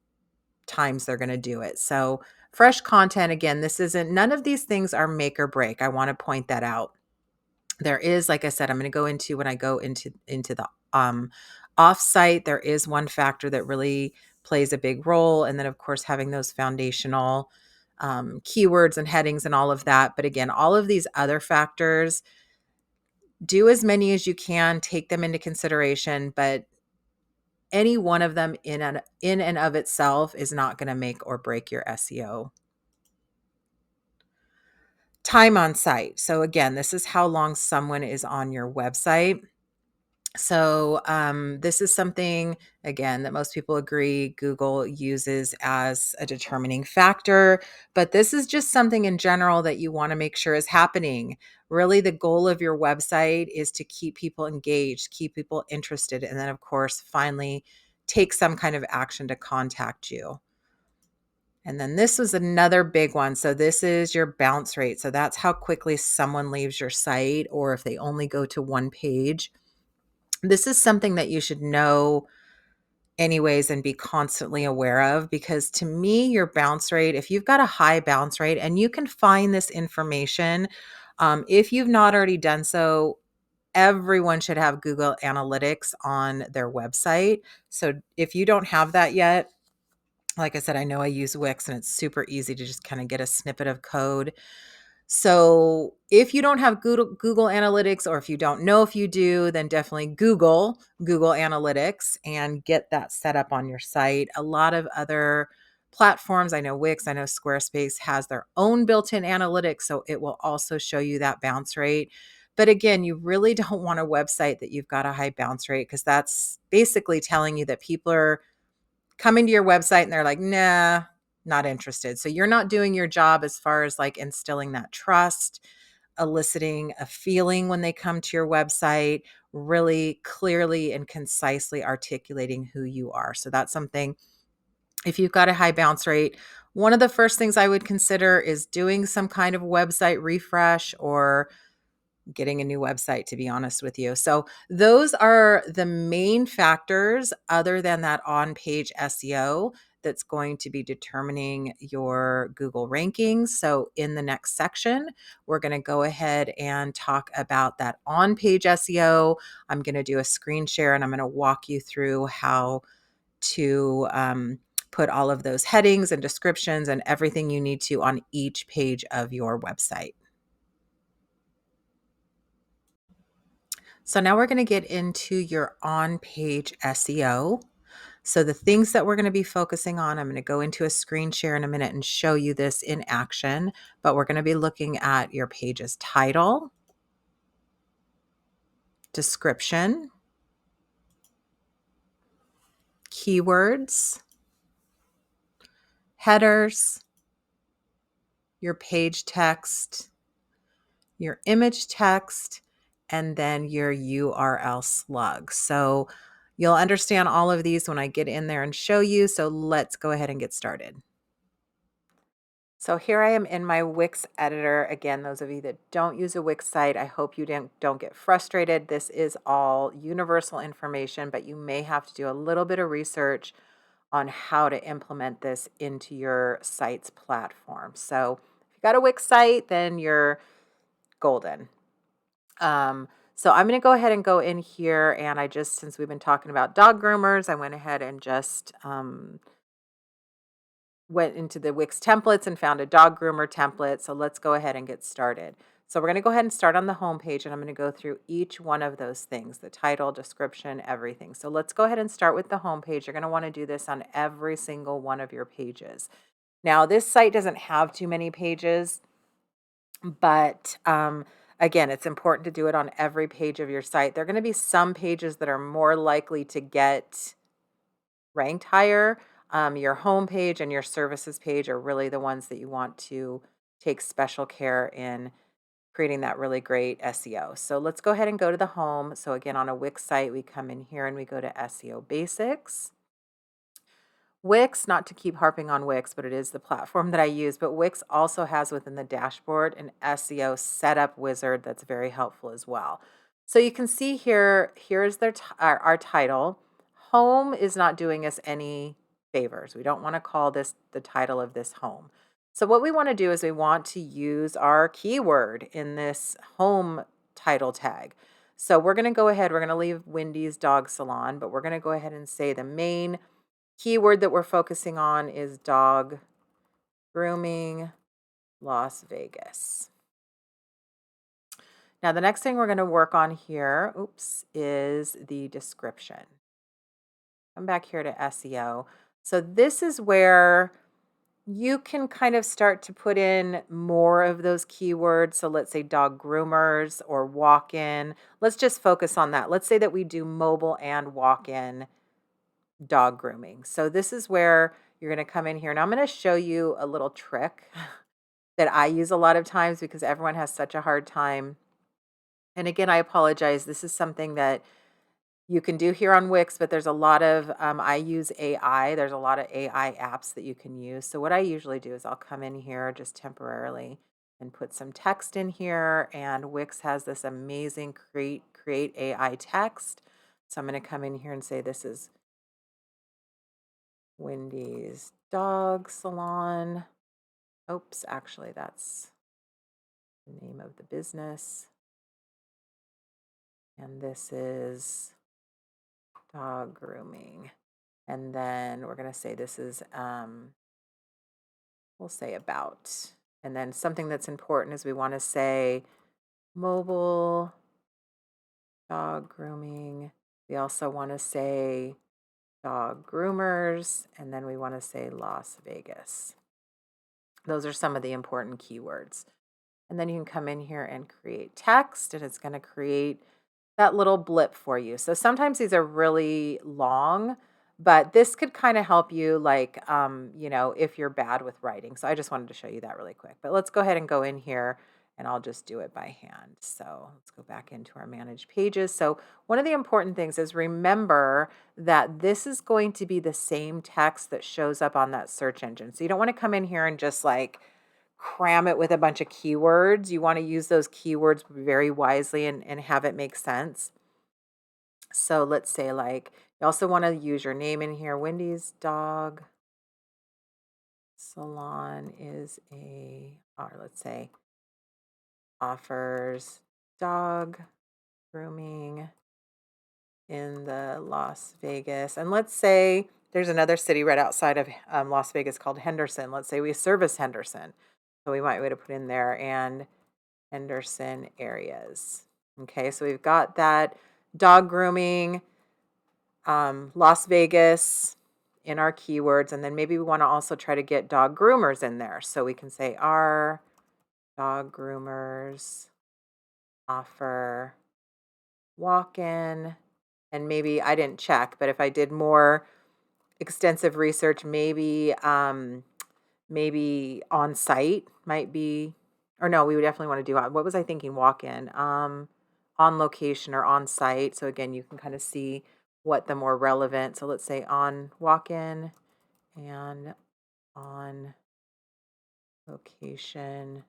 times they're going to do it. So, fresh content, again, none of these things are make or break. I want to point that out. There is, like I said, I'm going to go into when I go into the offsite, there is one factor that really plays a big role. And then, of course, having those foundational keywords and headings and all of that. But again, all of these other factors, do as many as you can, take them into consideration, but any one of them in and of itself is not going to make or break your SEO. time on site. So again, this is how long someone is on your website. So this is something, again, that most people agree Google uses as a determining factor, but this is just something in general that you want to make sure is happening. Really, the goal of your website is to keep people engaged, keep people interested, and then, of course, finally take some kind of action to contact you. And then this was another big one. So this is your bounce rate. So that's how quickly someone leaves your site or if they only go to one page. This is something that you should know anyways and be constantly aware of, because to me, your bounce rate, if you've got a high bounce rate, and you can find this information, if you've not already done so, everyone should have Google Analytics on their website. So if you don't have that yet, like I said, I know I use Wix and it's super easy to just kind of get a snippet of code. So if you don't have Google Analytics, or if you don't know if you do, then definitely Google Analytics and get that set up on your site. A lot of other platforms, I know Wix, I know Squarespace has their own built-in analytics, so it will also show you that bounce rate. But again, you really don't want a website that you've got a high bounce rate, because that's basically telling you that people are coming to your website and they're like, nah, not interested. So you're not doing your job as far as like instilling that trust, eliciting a feeling when they come to your website, really clearly and concisely articulating who you are. So that's something, if you've got a high bounce rate, one of the first things I would consider is doing some kind of website refresh or getting a new website, to be honest with you. So those are the main factors, other than that on-page SEO, that's going to be determining your Google rankings. So in the next section, we're going to go ahead and talk about that on-page SEO. I'm going to do a screen share and I'm going to walk you through how to put all of those headings and descriptions and everything you need to on each page of your website. So now we're going to get into your on-page SEO. So the things that we're going to be focusing on, I'm going to go into a screen share in a minute and show you this in action, but we're going to be looking at your page's title, description, keywords, headers, your page text, your image text, and then your URL slug. So you'll understand all of these when I get in there and show you. So let's go ahead and get started. So here I am in my Wix editor. Again, those of you that don't use a Wix site, I hope you don't get frustrated. This is all universal information, but you may have to do a little bit of research on how to implement this into your site's platform. So if you've got a Wix site, then you're golden. So I'm going to go ahead and go in here, and since we've been talking about dog groomers, I went ahead and just went into the Wix templates and found a dog groomer template. So let's go ahead and get started. So we're going to go ahead and start on the home page, and I'm going to go through each one of those things, the title, description, everything. So let's go ahead and start with the home page. You're going to want to do this on every single one of your pages. Now, this site doesn't have too many pages, but again, it's important to do it on every page of your site. There are going to be some pages that are more likely to get ranked higher. Your home page and your services page are really the ones that you want to take special care in creating that really great SEO. So let's go ahead and go to the home. So again, on a Wix site, we come in here and we go to SEO basics. Wix, not to keep harping on Wix, but it is the platform that I use, but Wix also has within the dashboard an SEO setup wizard that's very helpful as well. So you can see here, here's our title. Home is not doing us any favors. We don't want to call this the title of this home. So what we want to do is we want to use our keyword in this home title tag. So we're going to go ahead, we're going to leave Wendy's Dog Salon, but we're going to go ahead and say the main keyword that we're focusing on is dog grooming, Las Vegas. Now, the next thing we're going to work on here, is the description. Come back here to SEO. So this is where You can kind of start to put in more of those keywords. So let's say dog groomers or walk in. Let's just focus on that. Let's say that we do mobile and walk in dog grooming. So this is where you're going to come in here and I'm going to show you a little trick that I use a lot of times because everyone has such a hard time. And again, I apologize. This is something that you can do here on Wix, but there's a lot of, I use AI. There's a lot of AI apps that you can use. So what I usually do is I'll come in here just temporarily and put some text in here. And Wix has this amazing create AI text. So I'm going to come in here and say, this is Wendy's Dog Salon. Oops, actually, that's the name of the business. And this is dog grooming. And then we're going to say this is, we'll say about. And then something that's important is we want to say mobile dog grooming. We also want to say dog groomers. And then we want to say Las Vegas. Those are some of the important keywords. And then you can come in here and create text, and it's going to create that little blip for you. So sometimes these are really long, but this could kind of help you, like, if you're bad with writing. So I just wanted to show you that really quick. But let's go ahead and go in here and I'll just do it by hand. So let's go back into our managed pages. So one of the important things is remember that this is going to be the same text that shows up on that search engine. So you don't want to come in here and just like cram it with a bunch of keywords. You want to use those keywords very wisely and have it make sense. So let's say, like, you also want to use your name in here. Wendy's Dog Salon is or let's say, offers dog grooming in the Las Vegas. And let's say there's another city right outside of Las Vegas called Henderson. Let's say we service Henderson. So we might want to put in there and Henderson areas. Okay, so we've got that dog grooming, Las Vegas in our keywords, and then maybe we want to also try to get dog groomers in there. So we can say our dog groomers offer walk-in, and maybe I didn't check, but if I did more extensive research, maybe on site might be, or no, we would definitely want to do, what was I thinking? Walk in, on location or on site. So again, you can kind of see what the more relevant. So let's say on walk in and on location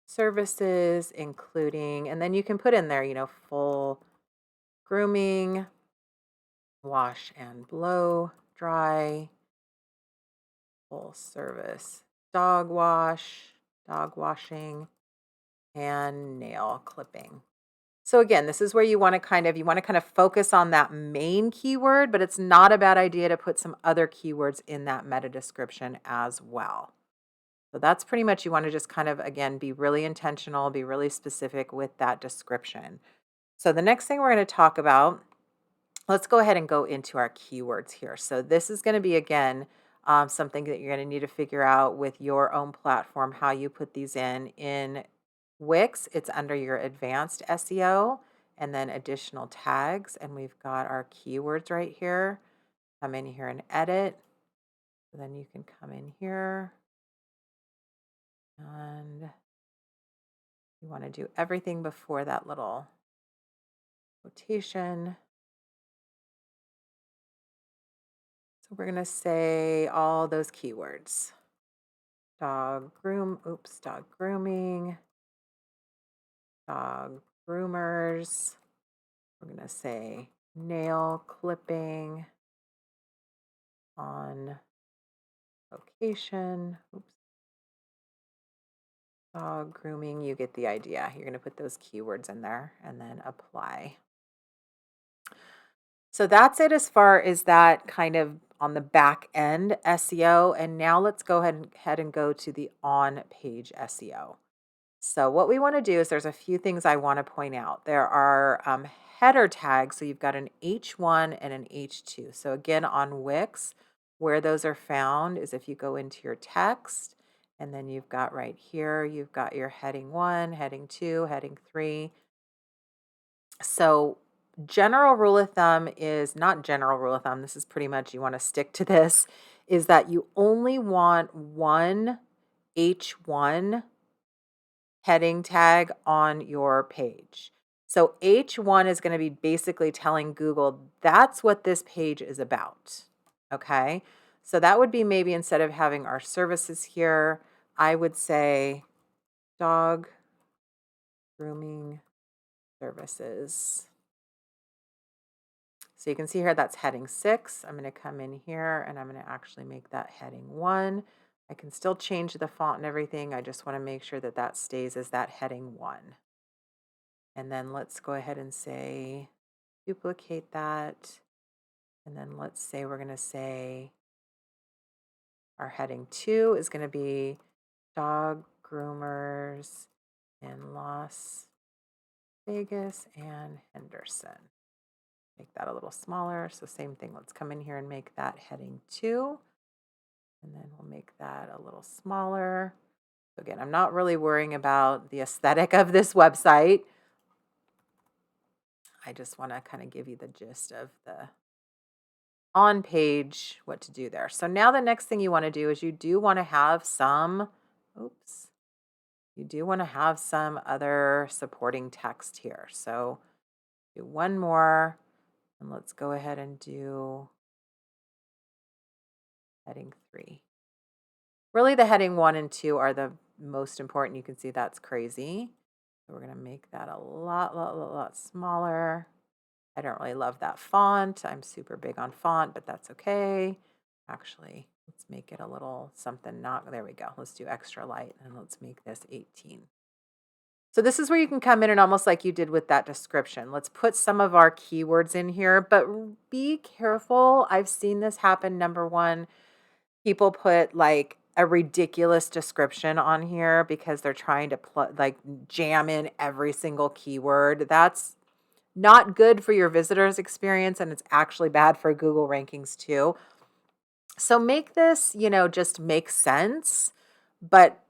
services, including, and then you can put in there, full grooming, wash and blow dry, full service dog wash, dog washing, and nail clipping. So again, this is where you want to kind of focus on that main keyword, but it's not a bad idea to put some other keywords in that meta description as well. So that's pretty much, you want to just kind of, again, be really intentional, be really specific with that description. So the next thing we're going to talk about, let's go ahead and go into our keywords here. So this is going to be, again, something that you're going to need to figure out with your own platform, how you put these in Wix. It's under your advanced SEO and then additional tags. And we've got our keywords right here. Come in here and edit. So then you can come in here and you want to do everything before that little quotation. So we're going to say all those keywords. Dog grooming, dog groomers. We're going to say nail clipping on location. Dog grooming, you get the idea. You're going to put those keywords in there and then apply. So that's it as far as that kind of on the back end SEO. And now let's go ahead and go to the on-page SEO. So what we want to do is there's a few things I want to point out. There are header tags. So you've got an H1 and an H2. So again, on Wix, where those are found is if you go into your text, and then you've got right here, you've got your heading 1, heading 2, heading 3. So, general rule of thumb is not general rule of thumb, this is pretty much you want to stick to this, is that you only want one H1 heading tag on your page. So H1 is going to be basically telling Google that's what this page is about. Okay. So that would be maybe instead of having our services here, I would say dog grooming services. So you can see here that's heading 6. I'm going to come in here and I'm going to actually make that heading 1. I can still change the font and everything. I just want to make sure that that stays as that heading 1. And then let's go ahead and say, duplicate that. And then let's say we're going to say our heading 2 is going to be dog groomers in Las Vegas and Henderson. Make that a little smaller. So same thing, let's come in here and make that heading 2. And then we'll make that a little smaller. So again, I'm not really worrying about the aesthetic of this website. I just want to kind of give you the gist of the on page what to do there. So now the next thing you want to do is you do want to have some, you do want to have some other supporting text here. So do one more and let's go ahead and do heading 3. Really the heading 1 and 2 are the most important. You can see that's crazy. So we're going to make that a lot smaller. I don't really love that font. I'm super big on font, but that's okay. Actually, let's make it a little something not, there we go. Let's do extra light and let's make this 18. So this is where you can come in and almost like you did with that description. Let's put some of our keywords in here, but be careful. I've seen this happen. Number one, people put like a ridiculous description on here because they're trying to like jam in every single keyword. That's not good for your visitors experience, and it's actually bad for Google rankings too. So make this, just make sense, but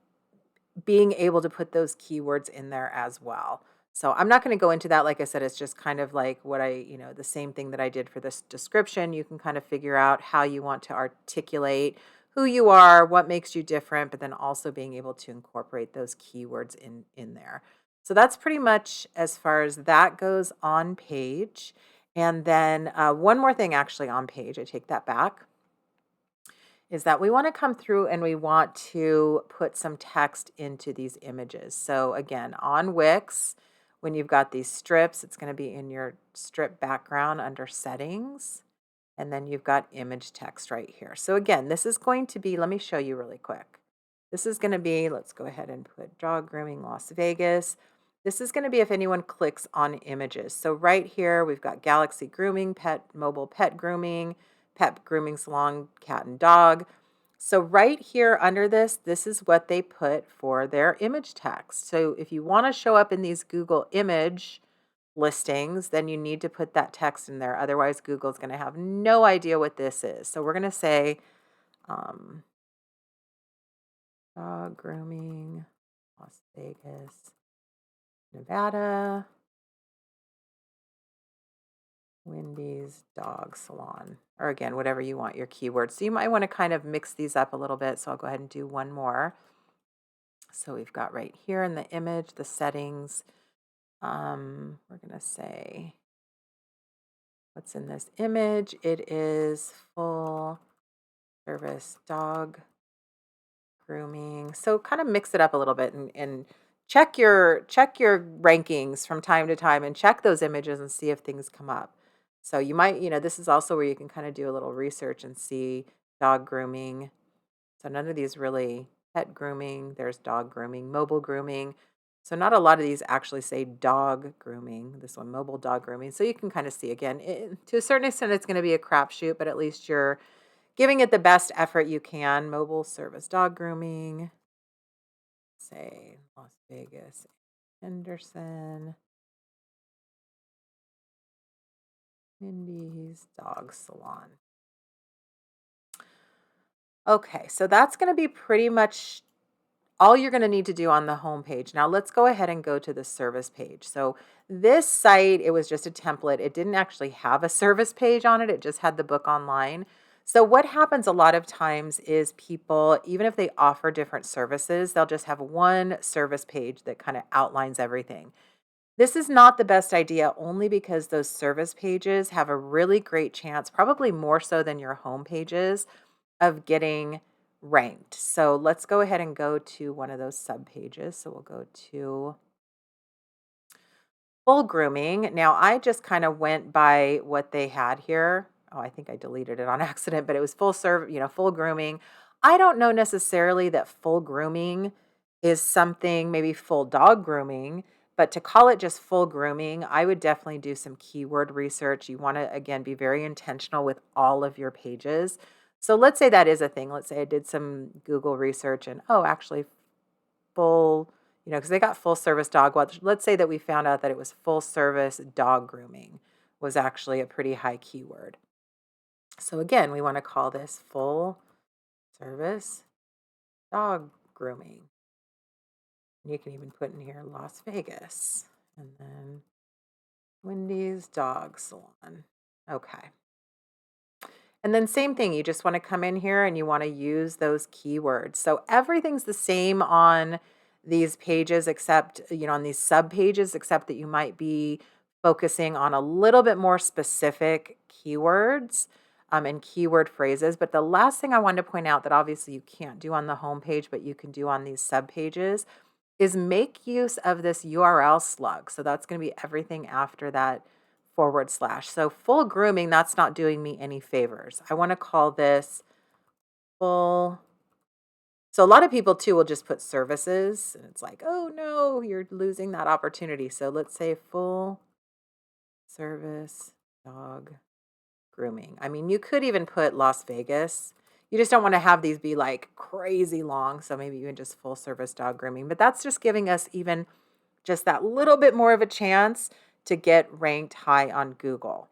being able to put those keywords in there as well. So I'm not going to go into that. Like I said, it's just kind of like what the same thing that I did for this description. You can kind of figure out how you want to articulate who you are, what makes you different, but then also being able to incorporate those keywords in there. So that's pretty much as far as that goes on page. And then one more thing actually on page, I take that back, is that we want to come through and we want to put some text into these images. So again, on Wix, when you've got these strips, it's going to be in your strip background under settings. And then you've got image text right here. So again, this is going to be, let me show you really quick. This is going to be, let's go ahead and put dog grooming Las Vegas. This is going to be if anyone clicks on images. So right here, we've got Galaxy Grooming, mobile pet grooming, pet grooming salon, cat and dog. So right here under this is what they put for their image text. So if you want to show up in these Google image listings, then you need to put that text in there. Otherwise, Google's going to have no idea what this is. So we're going to say dog grooming, Las Vegas, Nevada, Wendy's dog salon, or again, whatever you want your keywords. So you might want to kind of mix these up a little bit. So I'll go ahead and do one more. So we've got right here in the image, the settings. We're going to say what's in this image. It is full service dog grooming. So kind of mix it up a little bit and check your rankings from time to time and check those images and see if things come up. So you might, this is also where you can kind of do a little research and see dog grooming. So none of these really pet grooming, there's dog grooming, mobile grooming. So not a lot of these actually say dog grooming. This one, mobile dog grooming. So you can kind of see again, to a certain extent, it's going to be a crapshoot, but at least you're giving it the best effort you can. Mobile service dog grooming, say Las Vegas, Henderson, Mindy's dog salon. Okay, so that's going to be pretty much all you're going to need to do on the home page. Now let's go ahead and go to the service page. So this site, it was just a template. It didn't actually have a service page on it. It just had the book online. So what happens a lot of times is people, even if they offer different services, they'll just have one service page that kind of outlines everything. This is not the best idea only because those service pages have a really great chance, probably more so than your home pages, of getting ranked. So let's go ahead and go to one of those sub pages. So we'll go to full grooming. Now I just kind of went by what they had here. Oh, I think I deleted it on accident, but it was full grooming. I don't know necessarily that full grooming is something, maybe full dog grooming, but to call it just full grooming, I would definitely do some keyword research. You want to, again, be very intentional with all of your pages. So let's say that is a thing. Let's say I did some Google research and, oh, actually, full, because they got full service dog wash. Let's say that we found out that it was full service dog grooming was actually a pretty high keyword. So again, we want to call this full service dog grooming. You can even put in here Las Vegas and then Wendy's Dog Salon. Okay. And then same thing, you just want to come in here and you want to use those keywords. So everything's the same on these pages except, on these sub pages, except that you might be focusing on a little bit more specific keywords and keyword phrases. But the last thing I wanted to point out that obviously you can't do on the home page, but you can do on these sub pages is make use of this URL slug. So that's going to be everything after that /. So full grooming, that's not doing me any favors. I want to call this full. So a lot of people too will just put services and it's like, oh no, you're losing that opportunity. So let's say full service dog grooming. I mean, you could even put Las Vegas. You just don't want to have these be like crazy long. So maybe even just full service dog grooming. But that's just giving us even just that little bit more of a chance to get ranked high on Google.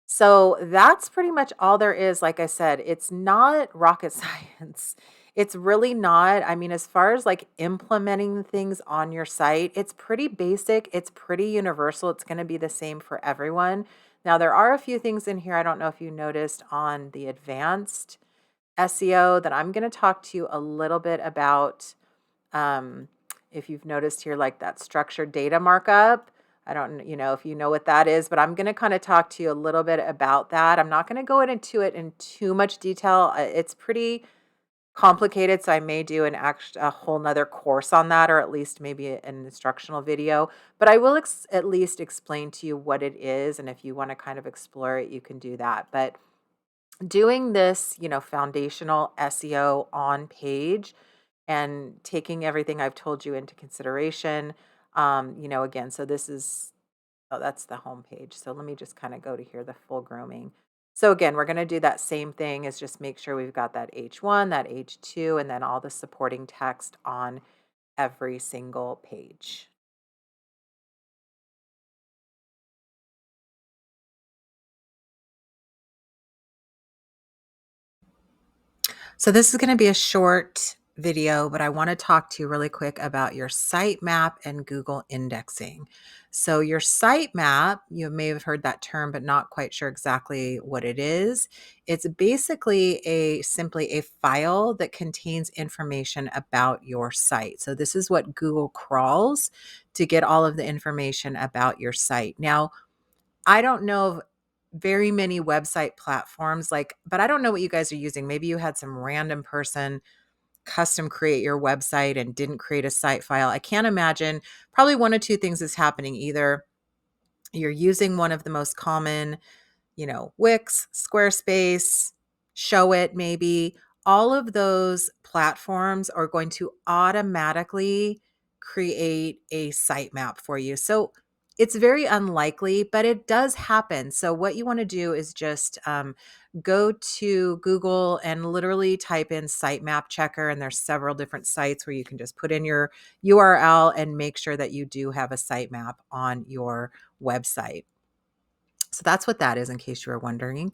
So that's pretty much all there is. Like I said, it's not rocket science. It's really not. I mean, as far as like implementing things on your site, it's pretty basic. It's pretty universal. It's going to be the same for everyone. Now, there are a few things in here. I don't know if you noticed on the advanced SEO that I'm going to talk to you a little bit about. Um, if you've noticed here, like that structured data markup, I don't, if you know what that is, but I'm going to kind of talk to you a little bit about that. I'm not going to go into it in too much detail. It's pretty complicated, so I may do a whole nother course on that, or at least maybe an instructional video. But I will at least explain to you what it is, and if you want to kind of explore it, you can do that. But doing this, foundational SEO on page and taking everything I've told you into consideration. Again, so this is, oh, that's the home page. So let me just kind of go to here, the full grooming. So again, we're going to do that same thing is just make sure we've got that H1, that H2, and then all the supporting text on every single page. So this is going to be a short video, but I want to talk to you really quick about your sitemap and Google indexing. So your sitemap, you may have heard that term, but not quite sure exactly what it is. It's basically simply a file that contains information about your site. So this is what Google crawls to get all of the information about your site. Now, I don't know of very many website platforms but I don't know what you guys are using. Maybe you had some random person custom create your website and didn't create a site file. I can't imagine. Probably one of two things is happening. Either you're using one of the most common, Wix, Squarespace, Show It, maybe. All of those platforms are going to automatically create a sitemap for you. So it's very unlikely, but it does happen. So what you want to do is just go to Google and literally type in sitemap checker. And there's several different sites where you can just put in your URL and make sure that you do have a sitemap on your website. So that's what that is, in case you were wondering.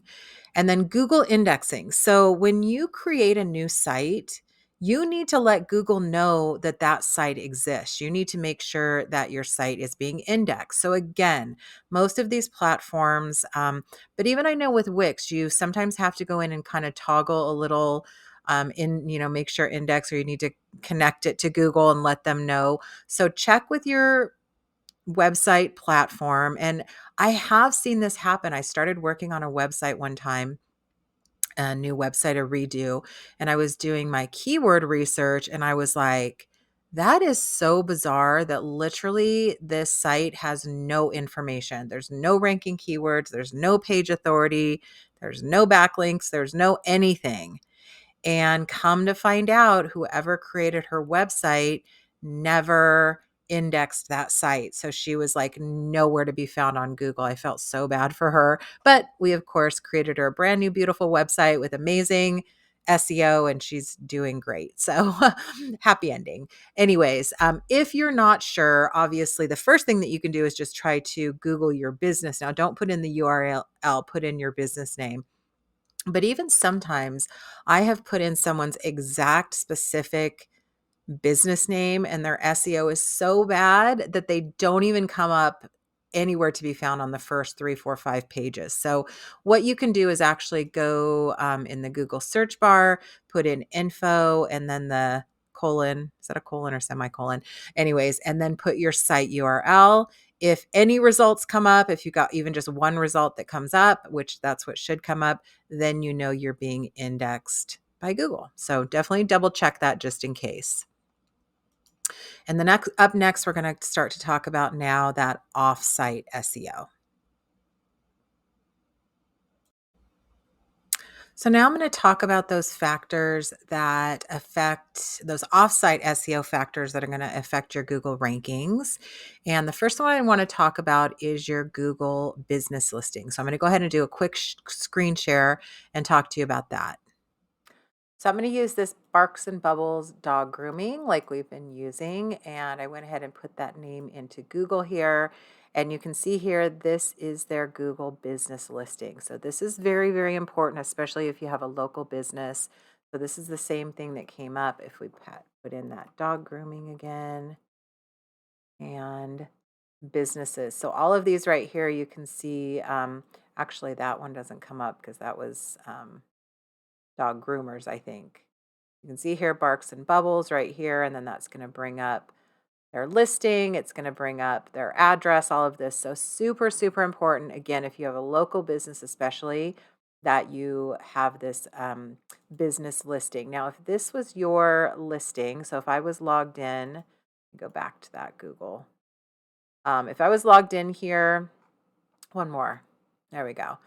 And then Google indexing. So when you create a new site, you need to let Google know that that site exists. You need to make sure that your site is being indexed. So again, most of these platforms, but even I know with Wix, you sometimes have to go in and kind of toggle a little make sure index, or you need to connect it to Google and let them know. So check with your website platform. And I have seen this happen. I started working on a website one time, a new website, a redo, and I was doing my keyword research and I was like, that is so bizarre that literally this site has no information. There's no ranking keywords, there's no page authority, there's no backlinks, there's no anything. And come to find out, whoever created her website never indexed that site. So she was like nowhere to be found on Google. I felt so bad for her. But we, of course, created her a brand new, beautiful website with amazing SEO, and she's doing great. So happy ending. Anyways, if you're not sure, obviously, the first thing that you can do is just try to Google your business. Now, don't put in the URL, put in your business name. But even sometimes I have put in someone's exact specific business name and their SEO is so bad that they don't even come up anywhere to be found on the first 3, 4, 5 pages. So what you can do is actually go in the Google search bar, put in info, and then the colon. Is that a colon or semicolon? Anyways, and then put your site URL. If any results come up, if you got even just one result that comes up, which that's what should come up, then you know you're being indexed by Google. So definitely double check that just in case. And the next, we're going to start to talk about now that off-site SEO. So now I'm going to talk about those factors that affect those off-site SEO factors that are going to affect your Google rankings. And the first one I want to talk about is your Google business listing. So I'm going to go ahead and do a quick screen share and talk to you about that. So I'm going to use this Barks and Bubbles dog grooming like we've been using. And I went ahead and put that name into Google here. And you can see here, this is their Google business listing. So this is very, very important, especially if you have a local business. So this is the same thing that came up if we put in that dog grooming again and businesses. So all of these right here, you can see, actually that one doesn't come up because that was dog groomers, I think. You can see here Barks and Bubbles right here, and then that's going to bring up their listing. It's going to bring up their address, all of this. So super, super important. Again, if you have a local business, especially, that you have this business listing. Now, if this was your listing, so if I was logged in, go back to that Google. If I was logged in here, one more, there we go.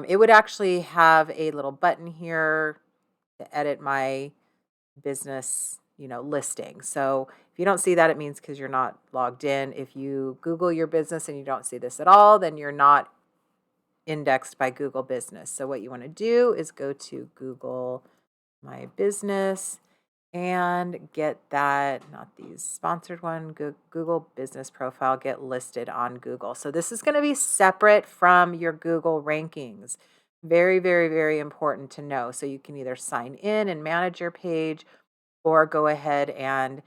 It would actually have a little button here to edit my business, listing. So if you don't see that, it means because you're not logged in. If you Google your business and you don't see this at all, then you're not indexed by Google Business. So what you want to do is go to Google My Business and get that, not these sponsored one, Google Business Profile, get listed on Google. So this is going to be separate from your Google rankings. Very, very, very important to know. So you can either sign in and manage your page or go ahead and,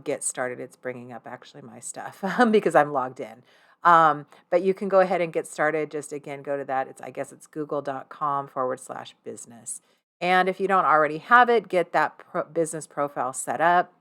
get started. It's bringing up actually my stuff because I'm logged in. But you can go ahead and get started. Just again, go to that. I guess it's google.com/business. And if you don't already have it, get that business profile set up.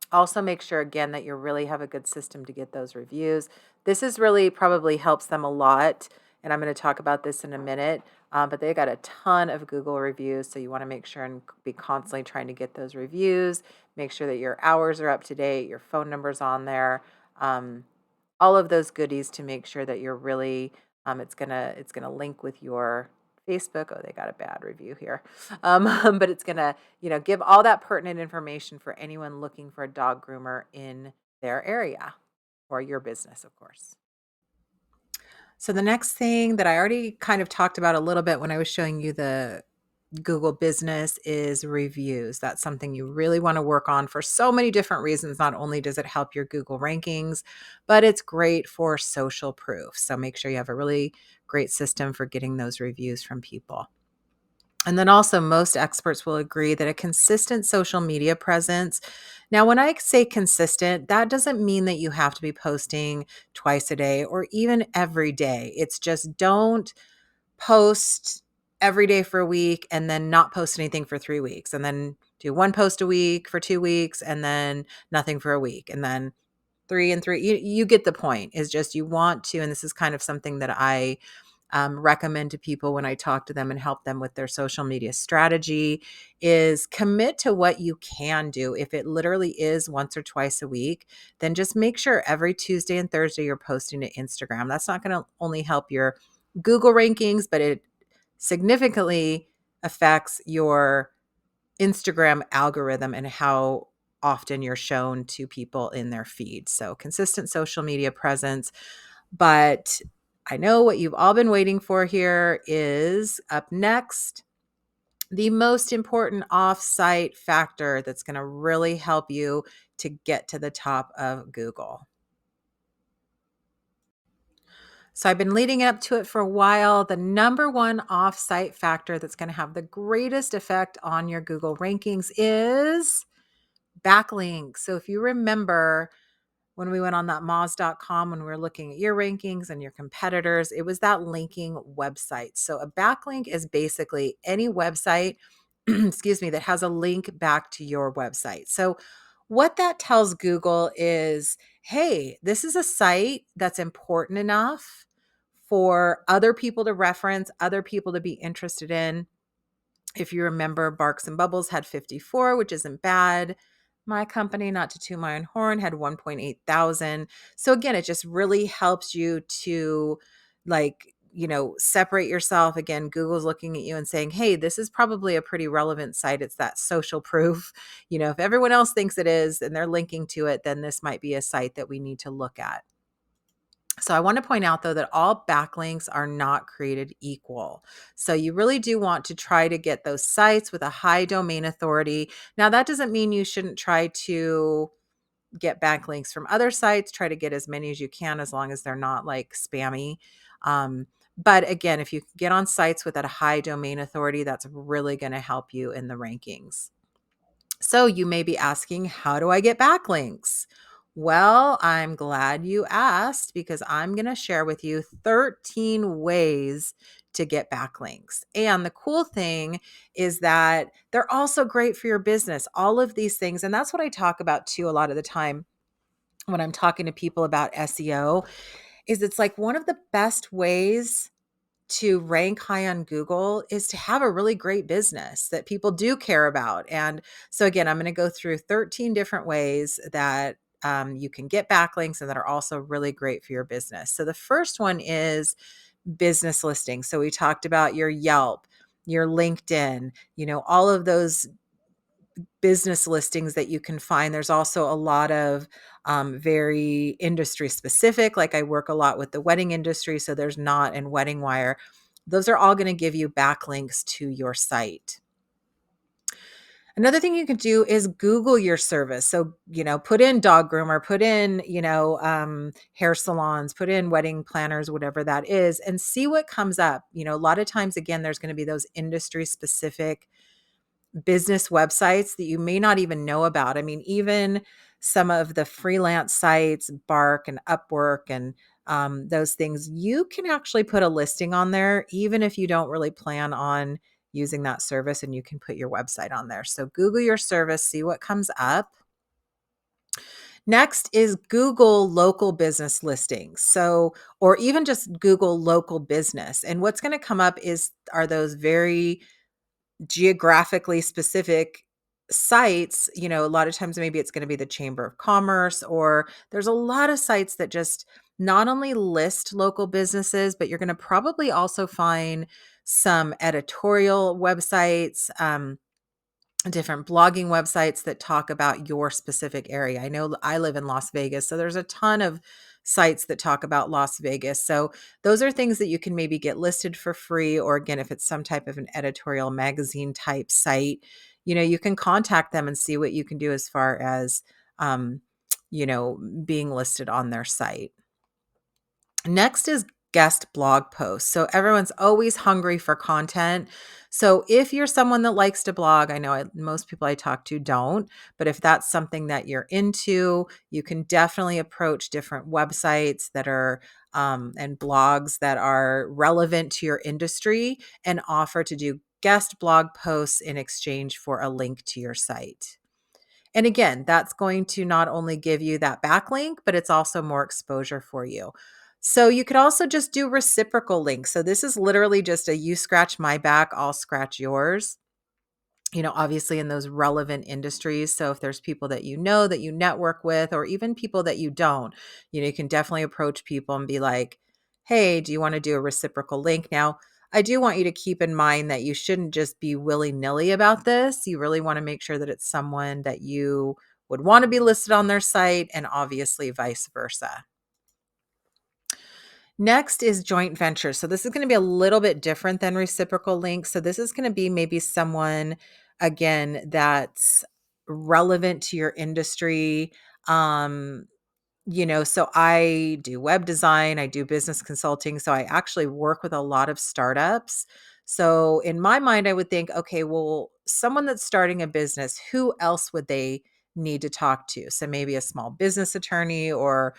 Also make sure again that you really have a good system to get those reviews. This is really probably helps them a lot. And I'm going to talk about this in a minute, but they got a ton of Google reviews. So you want to make sure and be constantly trying to get those reviews, make sure that your hours are up to date, your phone number's on there, all of those goodies to make sure that you're really, it's gonna link with your Facebook. Oh, they got a bad review here. But it's going to, give all that pertinent information for anyone looking for a dog groomer in their area or your business, of course. So the next thing that I already kind of talked about a little bit when I was showing you the Google Business is reviews. That's something you really want to work on for so many different reasons. Not only does it help your Google rankings, but it's great for social proof. So make sure you have a really great system for getting those reviews from people. And then also, most experts will agree that a consistent social media presence. Now, when I say consistent, that doesn't mean that you have to be posting twice a day or even every day. It's just don't post every day for a week and then not post anything for 3 weeks, and then do one post a week for 2 weeks and then nothing for a week, and then 3 and 3. You get the point. Is just you want to, and this is kind of something that I recommend to people when I talk to them and help them with their social media strategy, is commit to what you can do. If it literally is once or twice a week, then just make sure every Tuesday and Thursday you're posting to Instagram. That's not going to only help your Google rankings, but it significantly affects your Instagram algorithm and how often you're shown to people in their feed. So consistent social media presence. But I know what you've all been waiting for here is up next, the most important off-site factor that's going to really help you to get to the top of Google. So I've been leading up to it for a while. The number one off-site factor that's going to have the greatest effect on your Google rankings is backlinks. So if you remember, when we went on that moz.com, when we were looking at your rankings and your competitors, it was that linking website. So a backlink is basically any website, excuse me, that has a link back to your website. So what that tells Google is, hey, this is a site that's important enough for other people to reference, other people to be interested in. If you remember, Barks and Bubbles had 54, which isn't bad. My company, not to toot my own horn, had 1.8 thousand. So again, it just really helps you to separate yourself. Again, Google's looking at you and saying, hey, this is probably a pretty relevant site. It's that social proof. If everyone else thinks it is and they're linking to it, then this might be a site that we need to look at. So I want to point out, though, that all backlinks are not created equal. So you really do want to try to get those sites with a high domain authority. Now, that doesn't mean you shouldn't try to get backlinks from other sites. Try to get as many as you can, as long as they're not like spammy. But again, if you get on sites with that high domain authority, that's really going to help you in the rankings. So you may be asking, how do I get backlinks? Well, I'm glad you asked, because I'm going to share with you 13 ways to get backlinks. And the cool thing is that they're also great for your business. All of these things, and that's what I talk about too a lot of the time when I'm talking to people about SEO, is it's like one of the best ways to rank high on Google is to have a really great business that people do care about. And so again, I'm going to go through 13 different ways that you can get backlinks and that are also really great for your business. So the first one is business listings. So we talked about your Yelp, your LinkedIn, all of those business listings that you can find. There's also a lot of very industry specific. Like I work a lot with the wedding industry, so there's Knot and Wedding Wire. Those are all going to give you backlinks to your site. Another thing you can do is Google your service. So, put in dog groomer, put in, hair salons, put in wedding planners, whatever that is, and see what comes up. A lot of times, again, there's going to be those industry specific business websites that you may not even know about. I mean, even some of the freelance sites, Bark and Upwork and those things, you can actually put a listing on there, even if you don't really plan on using that service, and you can put your website on there. So Google your service, see what comes up. Next is Google local business listings. So, or even just Google local business. And what's going to come up are those very geographically specific sites. A lot of times maybe it's going to be the Chamber of Commerce, or there's a lot of sites that just not only list local businesses, but you're going to probably also find some editorial websites. different blogging websites that talk about your specific area. I know I live in Las Vegas, so there's a ton of sites that talk about Las Vegas. So those are things that you can maybe get listed for free, or again, if it's some type of an editorial magazine type site, you can contact them and see what you can do as far as, um, being listed on their site. Next is guest blog posts. So everyone's always hungry for content. So if you're someone that likes to blog, I know most people I talk to don't, but if that's something that you're into, you can definitely approach different websites that are and blogs that are relevant to your industry and offer to do guest blog posts in exchange for a link to your site. And again, that's going to not only give you that backlink, but it's also more exposure for you. So you could also just do reciprocal links. So this is literally just a you scratch my back, I'll scratch yours, obviously in those relevant industries. So if there's people that that you network with, or even people that you don't, you can definitely approach people and be like, hey, do you want to do a reciprocal link? Now, I do want you to keep in mind that you shouldn't just be willy-nilly about this. You really want to make sure that it's someone that you would want to be listed on their site, and obviously vice versa. Next is joint ventures. So this is going to be a little bit different than reciprocal links. So this is going to be maybe someone, again, that's relevant to your industry. Um, so I do web design, I do business consulting. So I actually work with a lot of startups. So in my mind, I would think, okay, well, someone that's starting a business, who else would they need to talk to? So maybe a small business attorney, or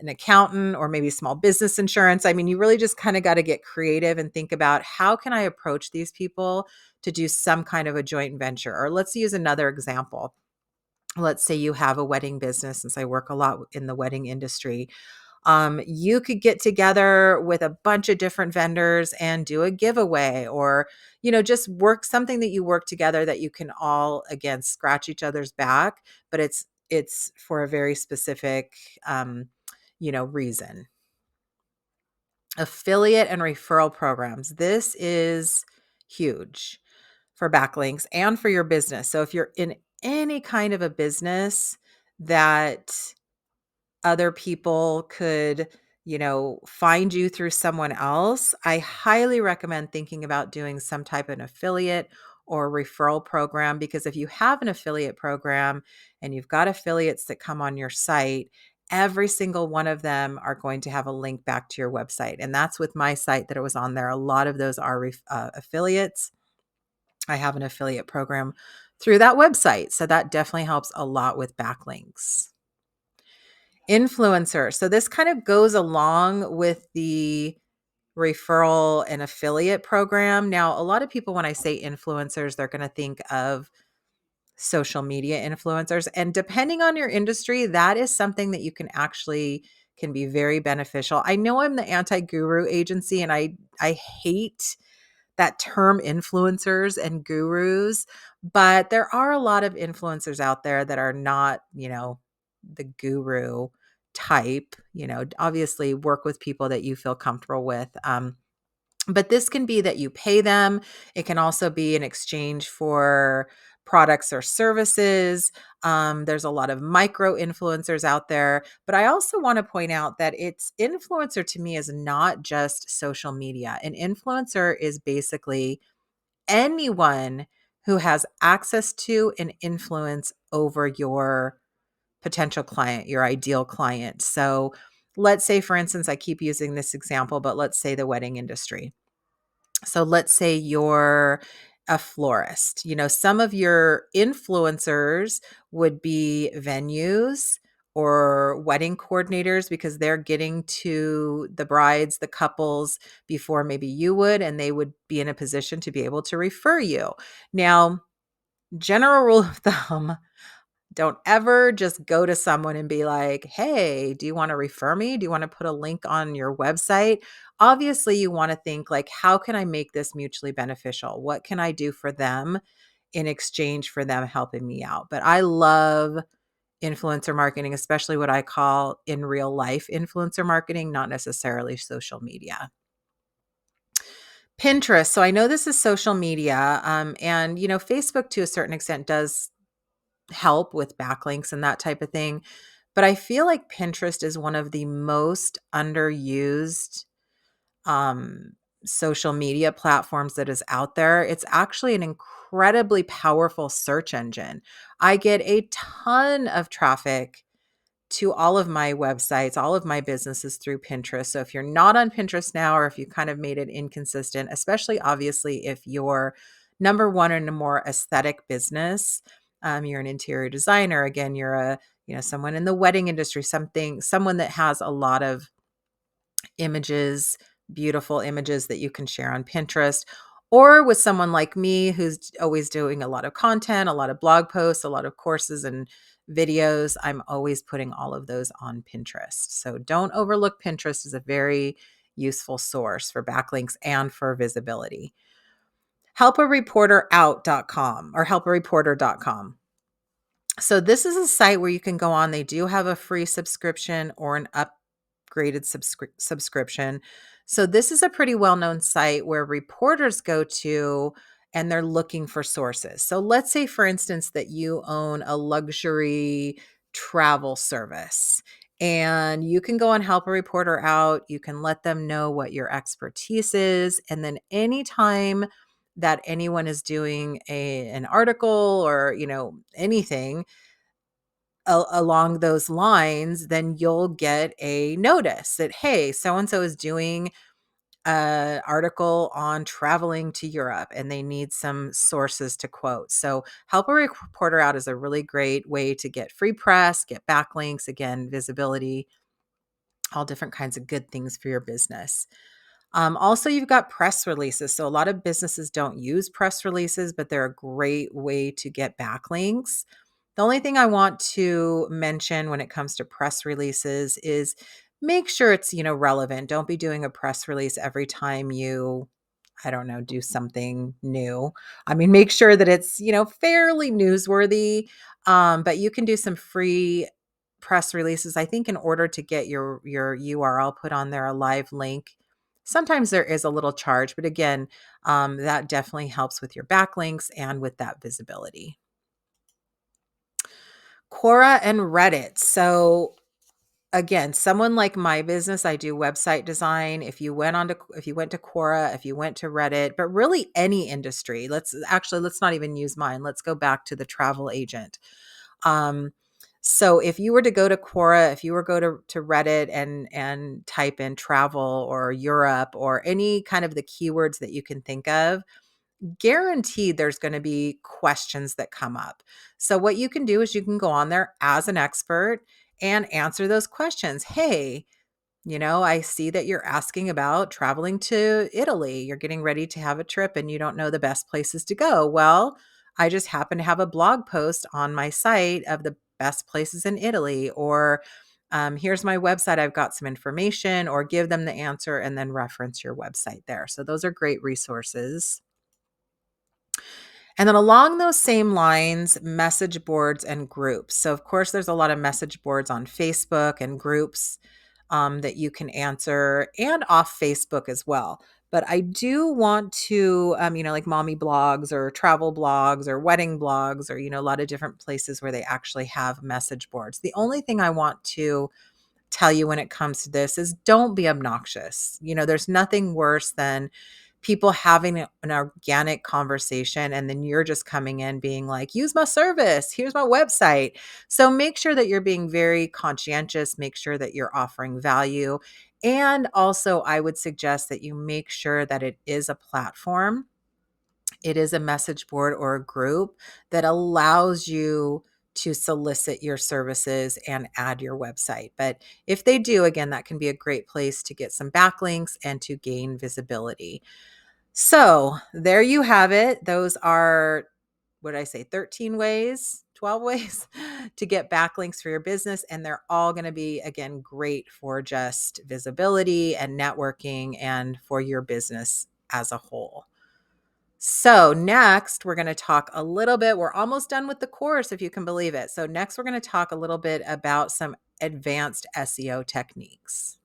an accountant, or maybe small business insurance. I mean, you really just kind of got to get creative and think about, how can I approach these people to do some kind of a joint venture? Or let's use another example. Let's say you have a wedding business, since I work a lot in the wedding industry. You could get together with a bunch of different vendors and do a giveaway, or, just work something that you work together that you can all, again, scratch each other's back, but it's for a very specific, reason. Affiliate and referral programs. This is huge for backlinks and for your business. So if you're in any kind of a business that other people could, find you through someone else, I highly recommend thinking about doing some type of an affiliate or referral program, because if you have an affiliate program and you've got affiliates that come on your site, every single one of them are going to have a link back to your website. And that's with my site that it was on there. A lot of those are affiliates. I have an affiliate program through that website. So that definitely helps a lot with backlinks. Influencer. So this kind of goes along with the referral and affiliate program. Now, a lot of people, when I say influencers, they're going to think of social media influencers. And depending on your industry, that is something that you can be very beneficial. I know I'm the anti-guru agency, and I hate that term influencers and gurus, but there are a lot of influencers out there that are not, the guru type. Obviously work with people that you feel comfortable with. But this can be that you pay them. It can also be in exchange for products or services. There's a lot of micro influencers out there, but I also want to point out that it's influencer to me is not just social media. An influencer is basically anyone who has access to and influence over your potential client, your ideal client. So let's say, for instance, I keep using this example, but let's say the wedding industry. So let's say you're a florist. Some of your influencers would be venues or wedding coordinators, because they're getting to the brides, the couples, before maybe you would, and they would be in a position to be able to refer you. Now, general rule of thumb, don't ever just go to someone and be like, hey, do you want to refer me? Do you want to put a link on your website? Obviously, you want to think like, how can I make this mutually beneficial? What can I do for them in exchange for them helping me out? But I love influencer marketing, especially what I call in real life influencer marketing, not necessarily social media. Pinterest. So I know this is social media, and Facebook to a certain extent does help with backlinks and that type of thing. But I feel like Pinterest is one of the most underused um, social media platforms that is out there. It's actually an incredibly powerful search engine. I get a ton of traffic to all of my websites, all of my businesses through Pinterest. So if you're not on Pinterest now, or if you kind of made it inconsistent, especially obviously if you're number one in a more aesthetic business, you're an interior designer, again, you're someone in the wedding industry, someone that has a lot of images, beautiful images that you can share on Pinterest, or with someone like me who's always doing a lot of content, a lot of blog posts, a lot of courses and videos. I'm always putting all of those on Pinterest. So don't overlook Pinterest as a very useful source for backlinks and for visibility. Helpareporterout.com or helpareporter.com. So this is a site where you can go on. They do have a free subscription or an upgraded subscription. So this is a pretty well-known site where reporters go to and they're looking for sources. So let's say, for instance, that you own a luxury travel service and you can go and help a reporter out. You can let them know what your expertise is. And then anytime that anyone is doing an article or, anything along those lines, then you'll get a notice that, hey, so-and-so is doing an article on traveling to Europe and they need some sources to quote. So help a reporter out is a really great way to get free press, get backlinks, again, visibility, all different kinds of good things for your business. Also, you've got press releases. So a lot of businesses don't use press releases, but they're a great way to get backlinks. The only thing I want to mention when it comes to press releases is make sure it's, relevant. Don't be doing a press release every time you, I don't know, do something new. I mean, make sure that it's, fairly newsworthy. But you can do some free press releases. I think in order to get your URL put on there, a live link, sometimes there is a little charge, but again, that definitely helps with your backlinks and with that visibility. Quora and Reddit. So again, someone like my business, I do website design. If you went to Quora, if you went to Reddit, but really any industry, let's not even use mine. Let's go back to the travel agent. Um, so if you were to go to Quora, if you were to Reddit and type in travel or Europe or any kind of the keywords that you can think of, guaranteed there's going to be questions that come up. So what you can do is you can go on there as an expert and answer those questions. Hey, I see that you're asking about traveling to Italy. You're getting ready to have a trip and you don't know the best places to go. Well, I just happen to have a blog post on my site of the best places in Italy, or here's my website. I've got some information, or give them the answer and then reference your website there. So those are great resources. And then along those same lines, message boards and groups. So, of course, there's a lot of message boards on Facebook and groups that you can answer, and off Facebook as well. But I do want to, like mommy blogs or travel blogs or wedding blogs or, a lot of different places where they actually have message boards. The only thing I want to tell you when it comes to this is don't be obnoxious. There's nothing worse than people having an organic conversation and then you're just coming in being like, use my service, here's my website. So make sure that you're being very conscientious, make sure that you're offering value. And also, I would suggest that you make sure that it is a platform, it is a message board or a group that allows you to solicit your services and add your website. But if they do, again, that can be a great place to get some backlinks and to gain visibility. So there you have it. Those are, what did I say, 13 ways, 12 ways to get backlinks for your business. And they're all going to be, again, great for just visibility and networking and for your business as a whole. So next, we're going to talk a little bit. We're almost done with the course, if you can believe it. So next, we're going to talk a little bit about some advanced SEO techniques.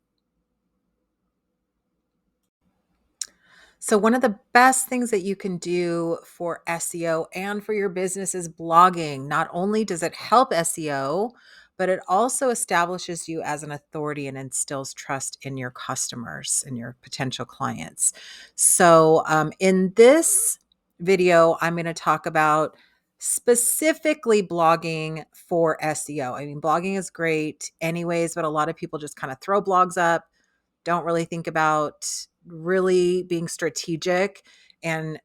So, one of the best things that you can do for SEO and for your business is blogging. Not only does it help SEO, but it also establishes you as an authority and instills trust in your customers and your potential clients. So, in this video, I'm going to talk about specifically blogging for SEO. I mean, blogging is great anyways, but a lot of people just kind of throw blogs up, don't really think about really being strategic and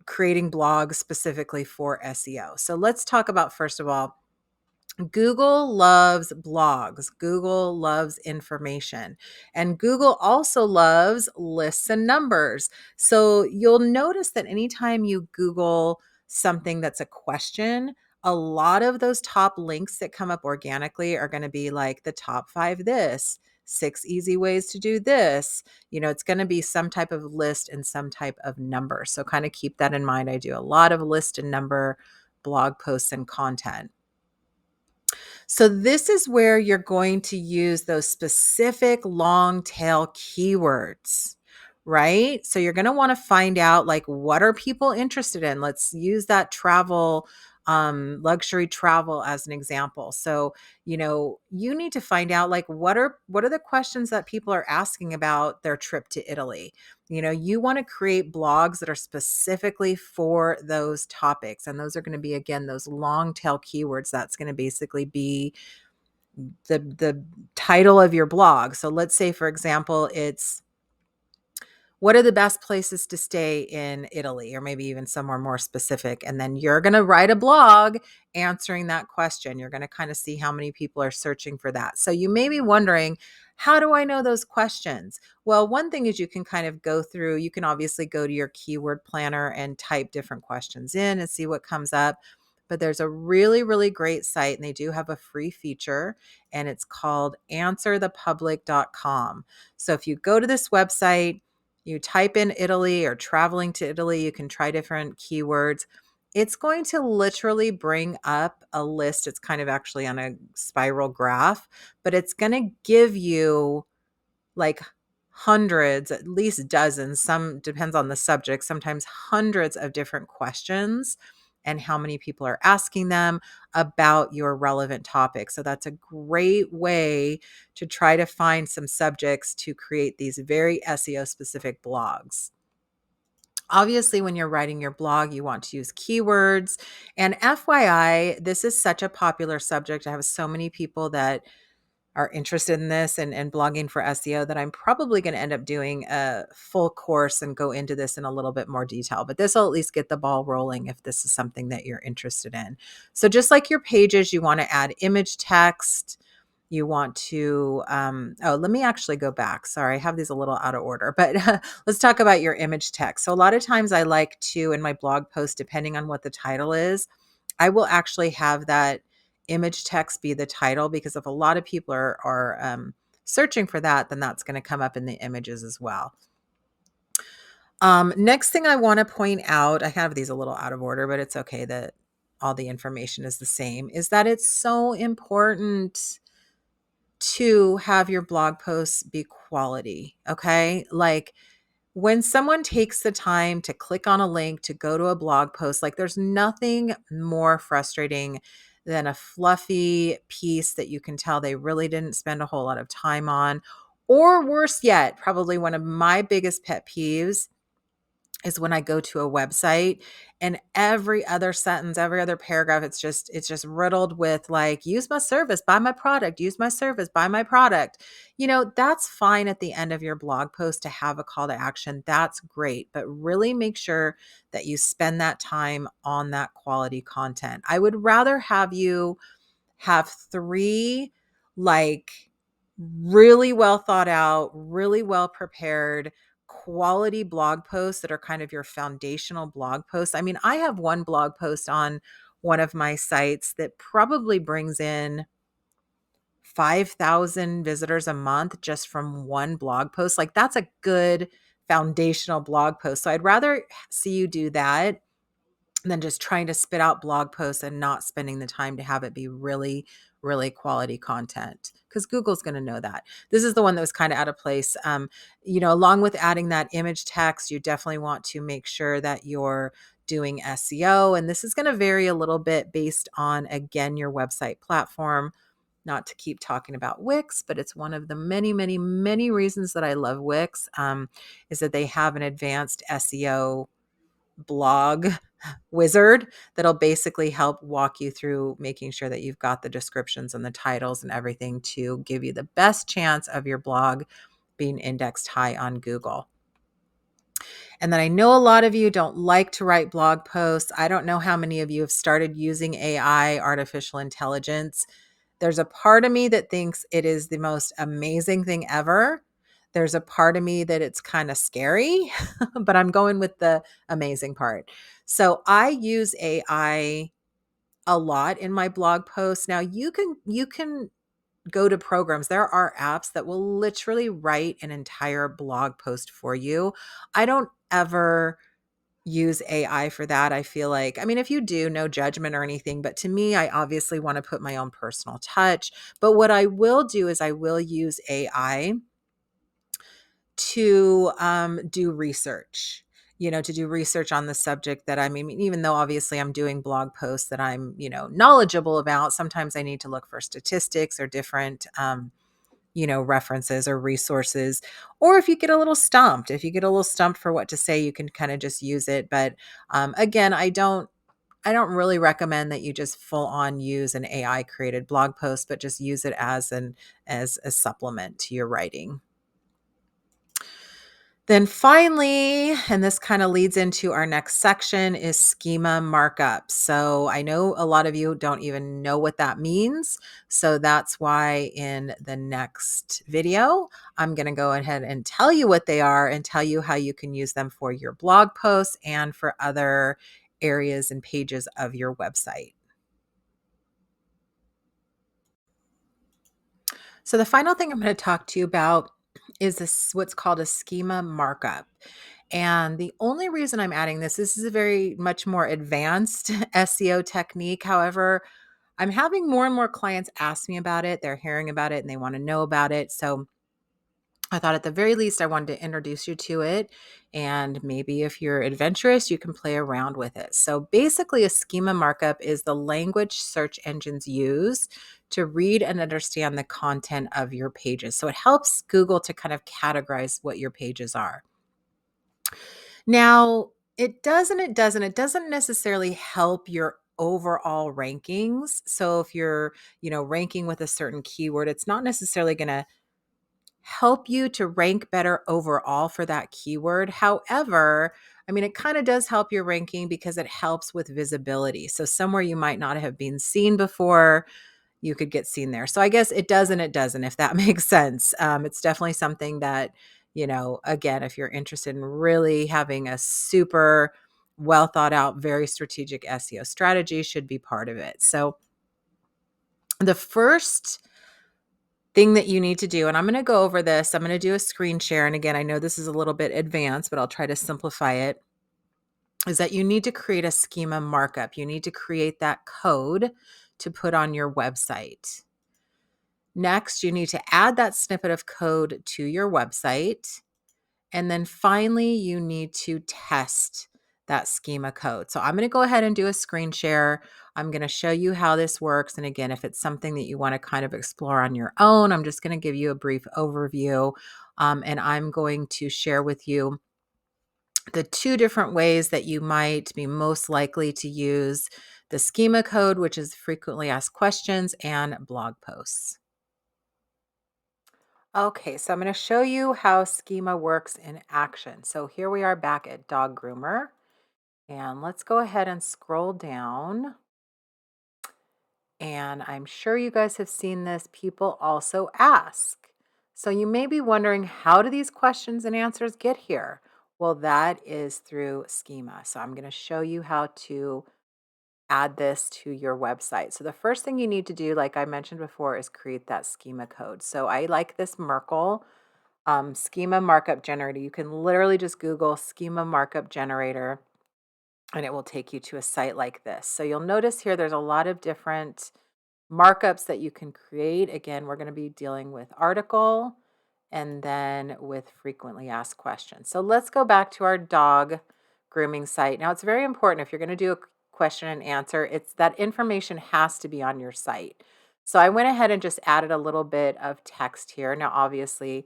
creating blogs specifically for SEO. So let's talk about, first of all, Google loves blogs. Google loves information. And Google also loves lists and numbers. So you'll notice that anytime you Google something that's a question, a lot of those top links that come up organically are going to be like the top 5 this, 6 easy ways to do this. It's going to be some type of list and some type of number. So kind of keep that in mind. I do a lot of list and number blog posts and content. So this is where you're going to use those specific long tail keywords, right? So you're going to want to find out, like, what are people interested in? Let's use that travel, luxury travel as an example. So, you need to find out, like, what are the questions that people are asking about their trip to Italy? You want to create blogs that are specifically for those topics. And those are going to be, again, those long tail keywords. That's going to basically be the title of your blog. So let's say, for example, it's what are the best places to stay in Italy, or maybe even somewhere more specific. And then you're going to write a blog answering that question. You're going to kind of see how many people are searching for that. So you may be wondering, how do I know those questions? Well, one thing is you can kind of go through, you can obviously go to your keyword planner and type different questions in and see what comes up. But there's a really, really great site, and they do have a free feature, and it's called answerthepublic.com. So if you go to this website, you type in Italy or traveling to Italy, you can try different keywords. It's going to literally bring up a list. It's kind of actually on a spiral graph, but it's going to give you like hundreds, at least dozens, some depends on the subject, sometimes hundreds of different questions and how many people are asking them about your relevant topic. So that's a great way to try to find some subjects to create these very SEO specific blogs. Obviously, when you're writing your blog, you want to use keywords. And FYI, this is such a popular subject. I have so many people that are interested in this and blogging for SEO that I'm probably going to end up doing a full course and go into this in a little bit more detail. But this will at least get the ball rolling if this is something that you're interested in. So just like your pages, you want to add image text. You want to, let me actually go back. Sorry, I have these a little out of order, but let's talk about your image text. So a lot of times I like to, in my blog post, depending on what the title is, I will actually have that image text be the title, because if a lot of people are searching for that, then that's going to come up in the images as well. Next thing I want to point out, I have these a little out of order, but it's okay that all the information is the same, is that it's so important to have your blog posts be quality. Okay. Like, when someone takes the time to click on a link to go to a blog post, like, there's nothing more frustrating than a fluffy piece that you can tell they really didn't spend a whole lot of time on. Or worse yet, probably one of my biggest pet peeves is when I go to a website and every other sentence, every other paragraph, it's just riddled with, like, use my service, buy my product, use my service, buy my product. That's fine at the end of your blog post to have a call to action. That's great, but really make sure that you spend that time on that quality content. I would rather have you have 3, like, really well thought out, really well prepared, quality blog posts that are kind of your foundational blog posts. I mean, I have one blog post on one of my sites that probably brings in 5,000 visitors a month just from one blog post. Like, that's a good foundational blog post. So I'd rather see you do that than just trying to spit out blog posts and not spending the time to have it be really, really quality content, because Google's going to know that. This is the one that was kind of out of place. Along with adding that image text, you definitely want to make sure that you're doing SEO. And this is going to vary a little bit based on, again, your website platform. Not to keep talking about Wix, but it's one of the many, many, many reasons that I love Wix, is that they have an advanced SEO blog wizard that'll basically help walk you through making sure that you've got the descriptions and the titles and everything to give you the best chance of your blog being indexed high on Google. And then I know a lot of you don't like to write blog posts. I don't know how many of you have started using AI, artificial intelligence. There's a part of me that thinks it is the most amazing thing ever. There's a part of me that it's kind of scary, but I'm going with the amazing part. So I use AI a lot in my blog posts. Now you can go to programs. There are apps that will literally write an entire blog post for you. I don't ever use AI for that. I feel like, I mean, if you do, no judgment or anything, but to me, I obviously want to put my own personal touch. But what I will do is I will use AI to do research. To do research on the subject that I mean, even though obviously I'm doing blog posts that I'm, knowledgeable about, sometimes I need to look for statistics or different, references or resources. Or if you get a little stumped for what to say, you can kind of just use it. But again, I don't really recommend that you just full on use an AI created blog post, but just use it as a supplement to your writing. Then finally, and this kind of leads into our next section, is schema markup. So I know a lot of you don't even know what that means. So that's why in the next video, I'm going to go ahead and tell you what they are and tell you how you can use them for your blog posts and for other areas and pages of your website. So the final thing I'm going to talk to you about is this what's called a schema markup. And the only reason I'm adding this is a very much more advanced SEO technique. However, I'm having more and more clients ask me about it. They're hearing about it and they want to know about it. So I thought at the very least, I wanted to introduce you to it. And maybe if you're adventurous, you can play around with it. So basically, a schema markup is the language search engines use to read and understand the content of your pages. So it helps Google to kind of categorize what your pages are. Now, it doesn't necessarily help your overall rankings. So if you're, ranking with a certain keyword, it's not necessarily going to help you to rank better overall for that keyword. However, I mean, it kind of does help your ranking because it helps with visibility. So somewhere you might not have been seen before, you could get seen there. So I guess it does and it doesn't, if that makes sense. It's definitely something that, again, if you're interested in really having a super well thought out, very strategic SEO strategy, should be part of it. So the first thing that you need to do, and I'm going to go over this, I'm going to do a screen share. And again, I know this is a little bit advanced, but I'll try to simplify it, is that you need to create a schema markup. You need to create that code to put on your website. Next, you need to add that snippet of code to your website. And then finally, you need to test that schema code. So I'm going to go ahead and do a screen share. I'm going to show you how this works. And again, if it's something that you want to kind of explore on your own, I'm just going to give you a brief overview. And I'm going to share with you the two different ways that you might be most likely to use the schema code, which is frequently asked questions, and blog posts. Okay, so I'm going to show you how schema works in action. So here we are back at Dog Groomer, and let's go ahead and scroll down. And I'm sure you guys have seen this. People also ask. So you may be wondering, how do these questions and answers get here? Well, that is through schema. So I'm going to show you how to add this to your website. So the first thing you need to do, like I mentioned before, is create that schema code. So I like this Merkle schema markup generator. You can literally just Google schema markup generator and it will take you to a site like this. So you'll notice here there's a lot of different markups that you can create. Again, we're going to be dealing with article and then with frequently asked questions. So let's go back to our dog grooming site. Now, it's very important if you're going to do a question and answer, it's that information has to be on your site. So I went ahead and just added a little bit of text here. Now, obviously,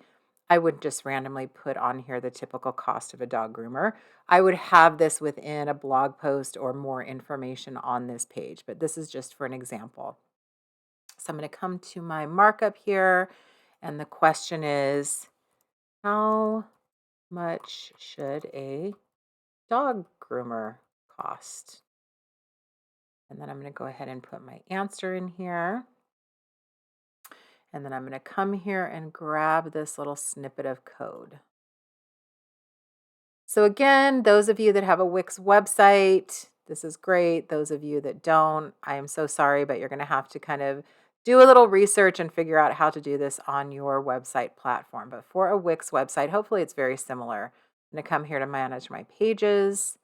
I wouldn't just randomly put on here the typical cost of a dog groomer. I would have this within a blog post or more information on this page, but this is just for an example. So I'm going to come to my markup here, and the question is, how much should a dog groomer cost? And then I'm going to go ahead and put my answer in here. And then I'm going to come here and grab this little snippet of code. So again, those of you that have a Wix website, this is great. Those of you that don't, I am so sorry, but you're going to have to kind of do a little research and figure out how to do this on your website platform. But for a Wix website, hopefully it's very similar. I'm going to come here to manage my pages.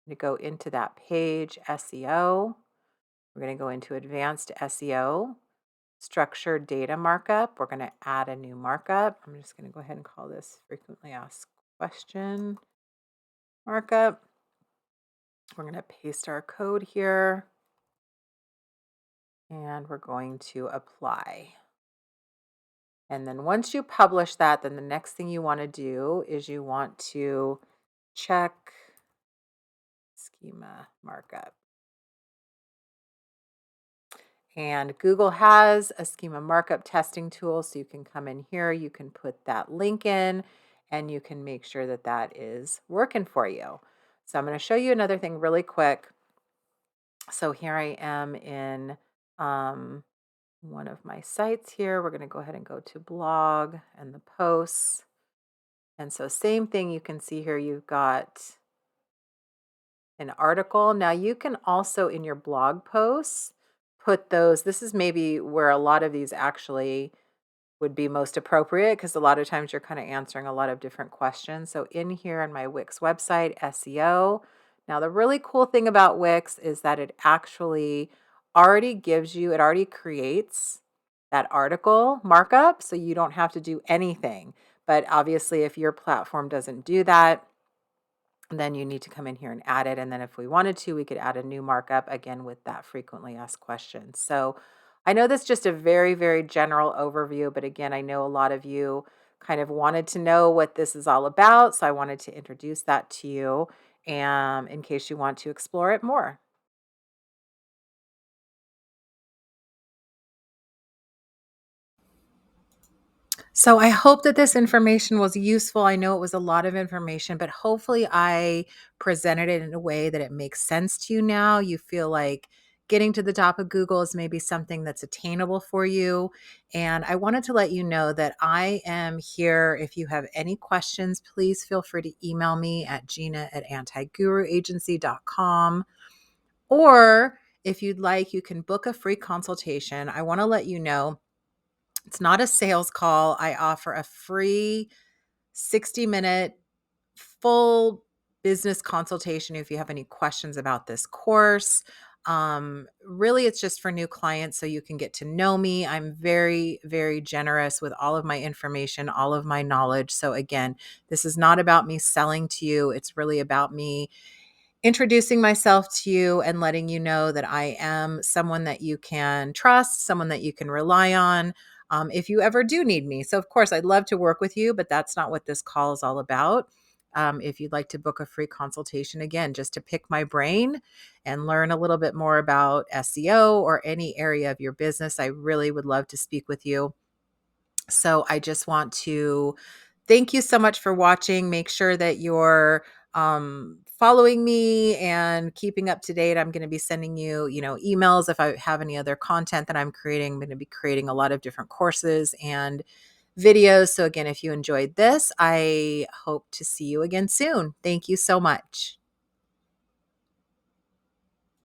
I'm going to go into that page, SEO. We're going to go into advanced SEO, structured data markup. We're going to add a new markup. I'm just going to go ahead and call this frequently asked question markup. We're going to paste our code here and we're going to apply. And then once you publish that, then the next thing you want to do is you want to check schema markup. And Google has a schema markup testing tool, so you can come in here, you can put that link in, and you can make sure that that is working for you. So I'm going to show you another thing really quick. So here I am in one of my sites here. We're going to go ahead and go to blog and the posts. And so same thing, you can see here you've got an article. Now you can also in your blog posts put those, this is maybe where a lot of these actually would be most appropriate because a lot of times you're kind of answering a lot of different questions. So in here on my Wix website, SEO. Now the really cool thing about Wix is that it actually already gives you, it already creates that article markup, so you don't have to do anything. But obviously if your platform doesn't do that, then you need to come in here and add it. And then if we wanted to, we could add a new markup again with that frequently asked questions. So I know that's just a very, very general overview, but again, I know a lot of you kind of wanted to know what this is all about. So I wanted to introduce that to you in case you want to explore it more. So I hope that this information was useful. I know it was a lot of information, but hopefully I presented it in a way that it makes sense to you now. You feel like getting to the top of Google is maybe something that's attainable for you. And I wanted to let you know that I am here. If you have any questions, please feel free to email me at gina@antiguruagency.com. Or if you'd like, you can book a free consultation. I want to let you know it's not a sales call. I offer a free 60-minute full business consultation if you have any questions about this course. Really, it's just for new clients so you can get to know me. I'm very, very generous with all of my information, all of my knowledge. So again, this is not about me selling to you. It's really about me introducing myself to you and letting you know that I am someone that you can trust, someone that you can rely on if you ever do need me. So, of course, I'd love to work with you, but that's not what this call is all about. If you'd like to book a free consultation, again, just to pick my brain and learn a little bit more about SEO or any area of your business, I really would love to speak with you. So I just want to thank you so much for watching. Make sure that you're following me and keeping up to date. I'm going to be sending you, emails if I have any other content that I'm creating. I'm going to be creating a lot of different courses and videos. So again, if you enjoyed this, I hope to see you again soon. Thank you so much.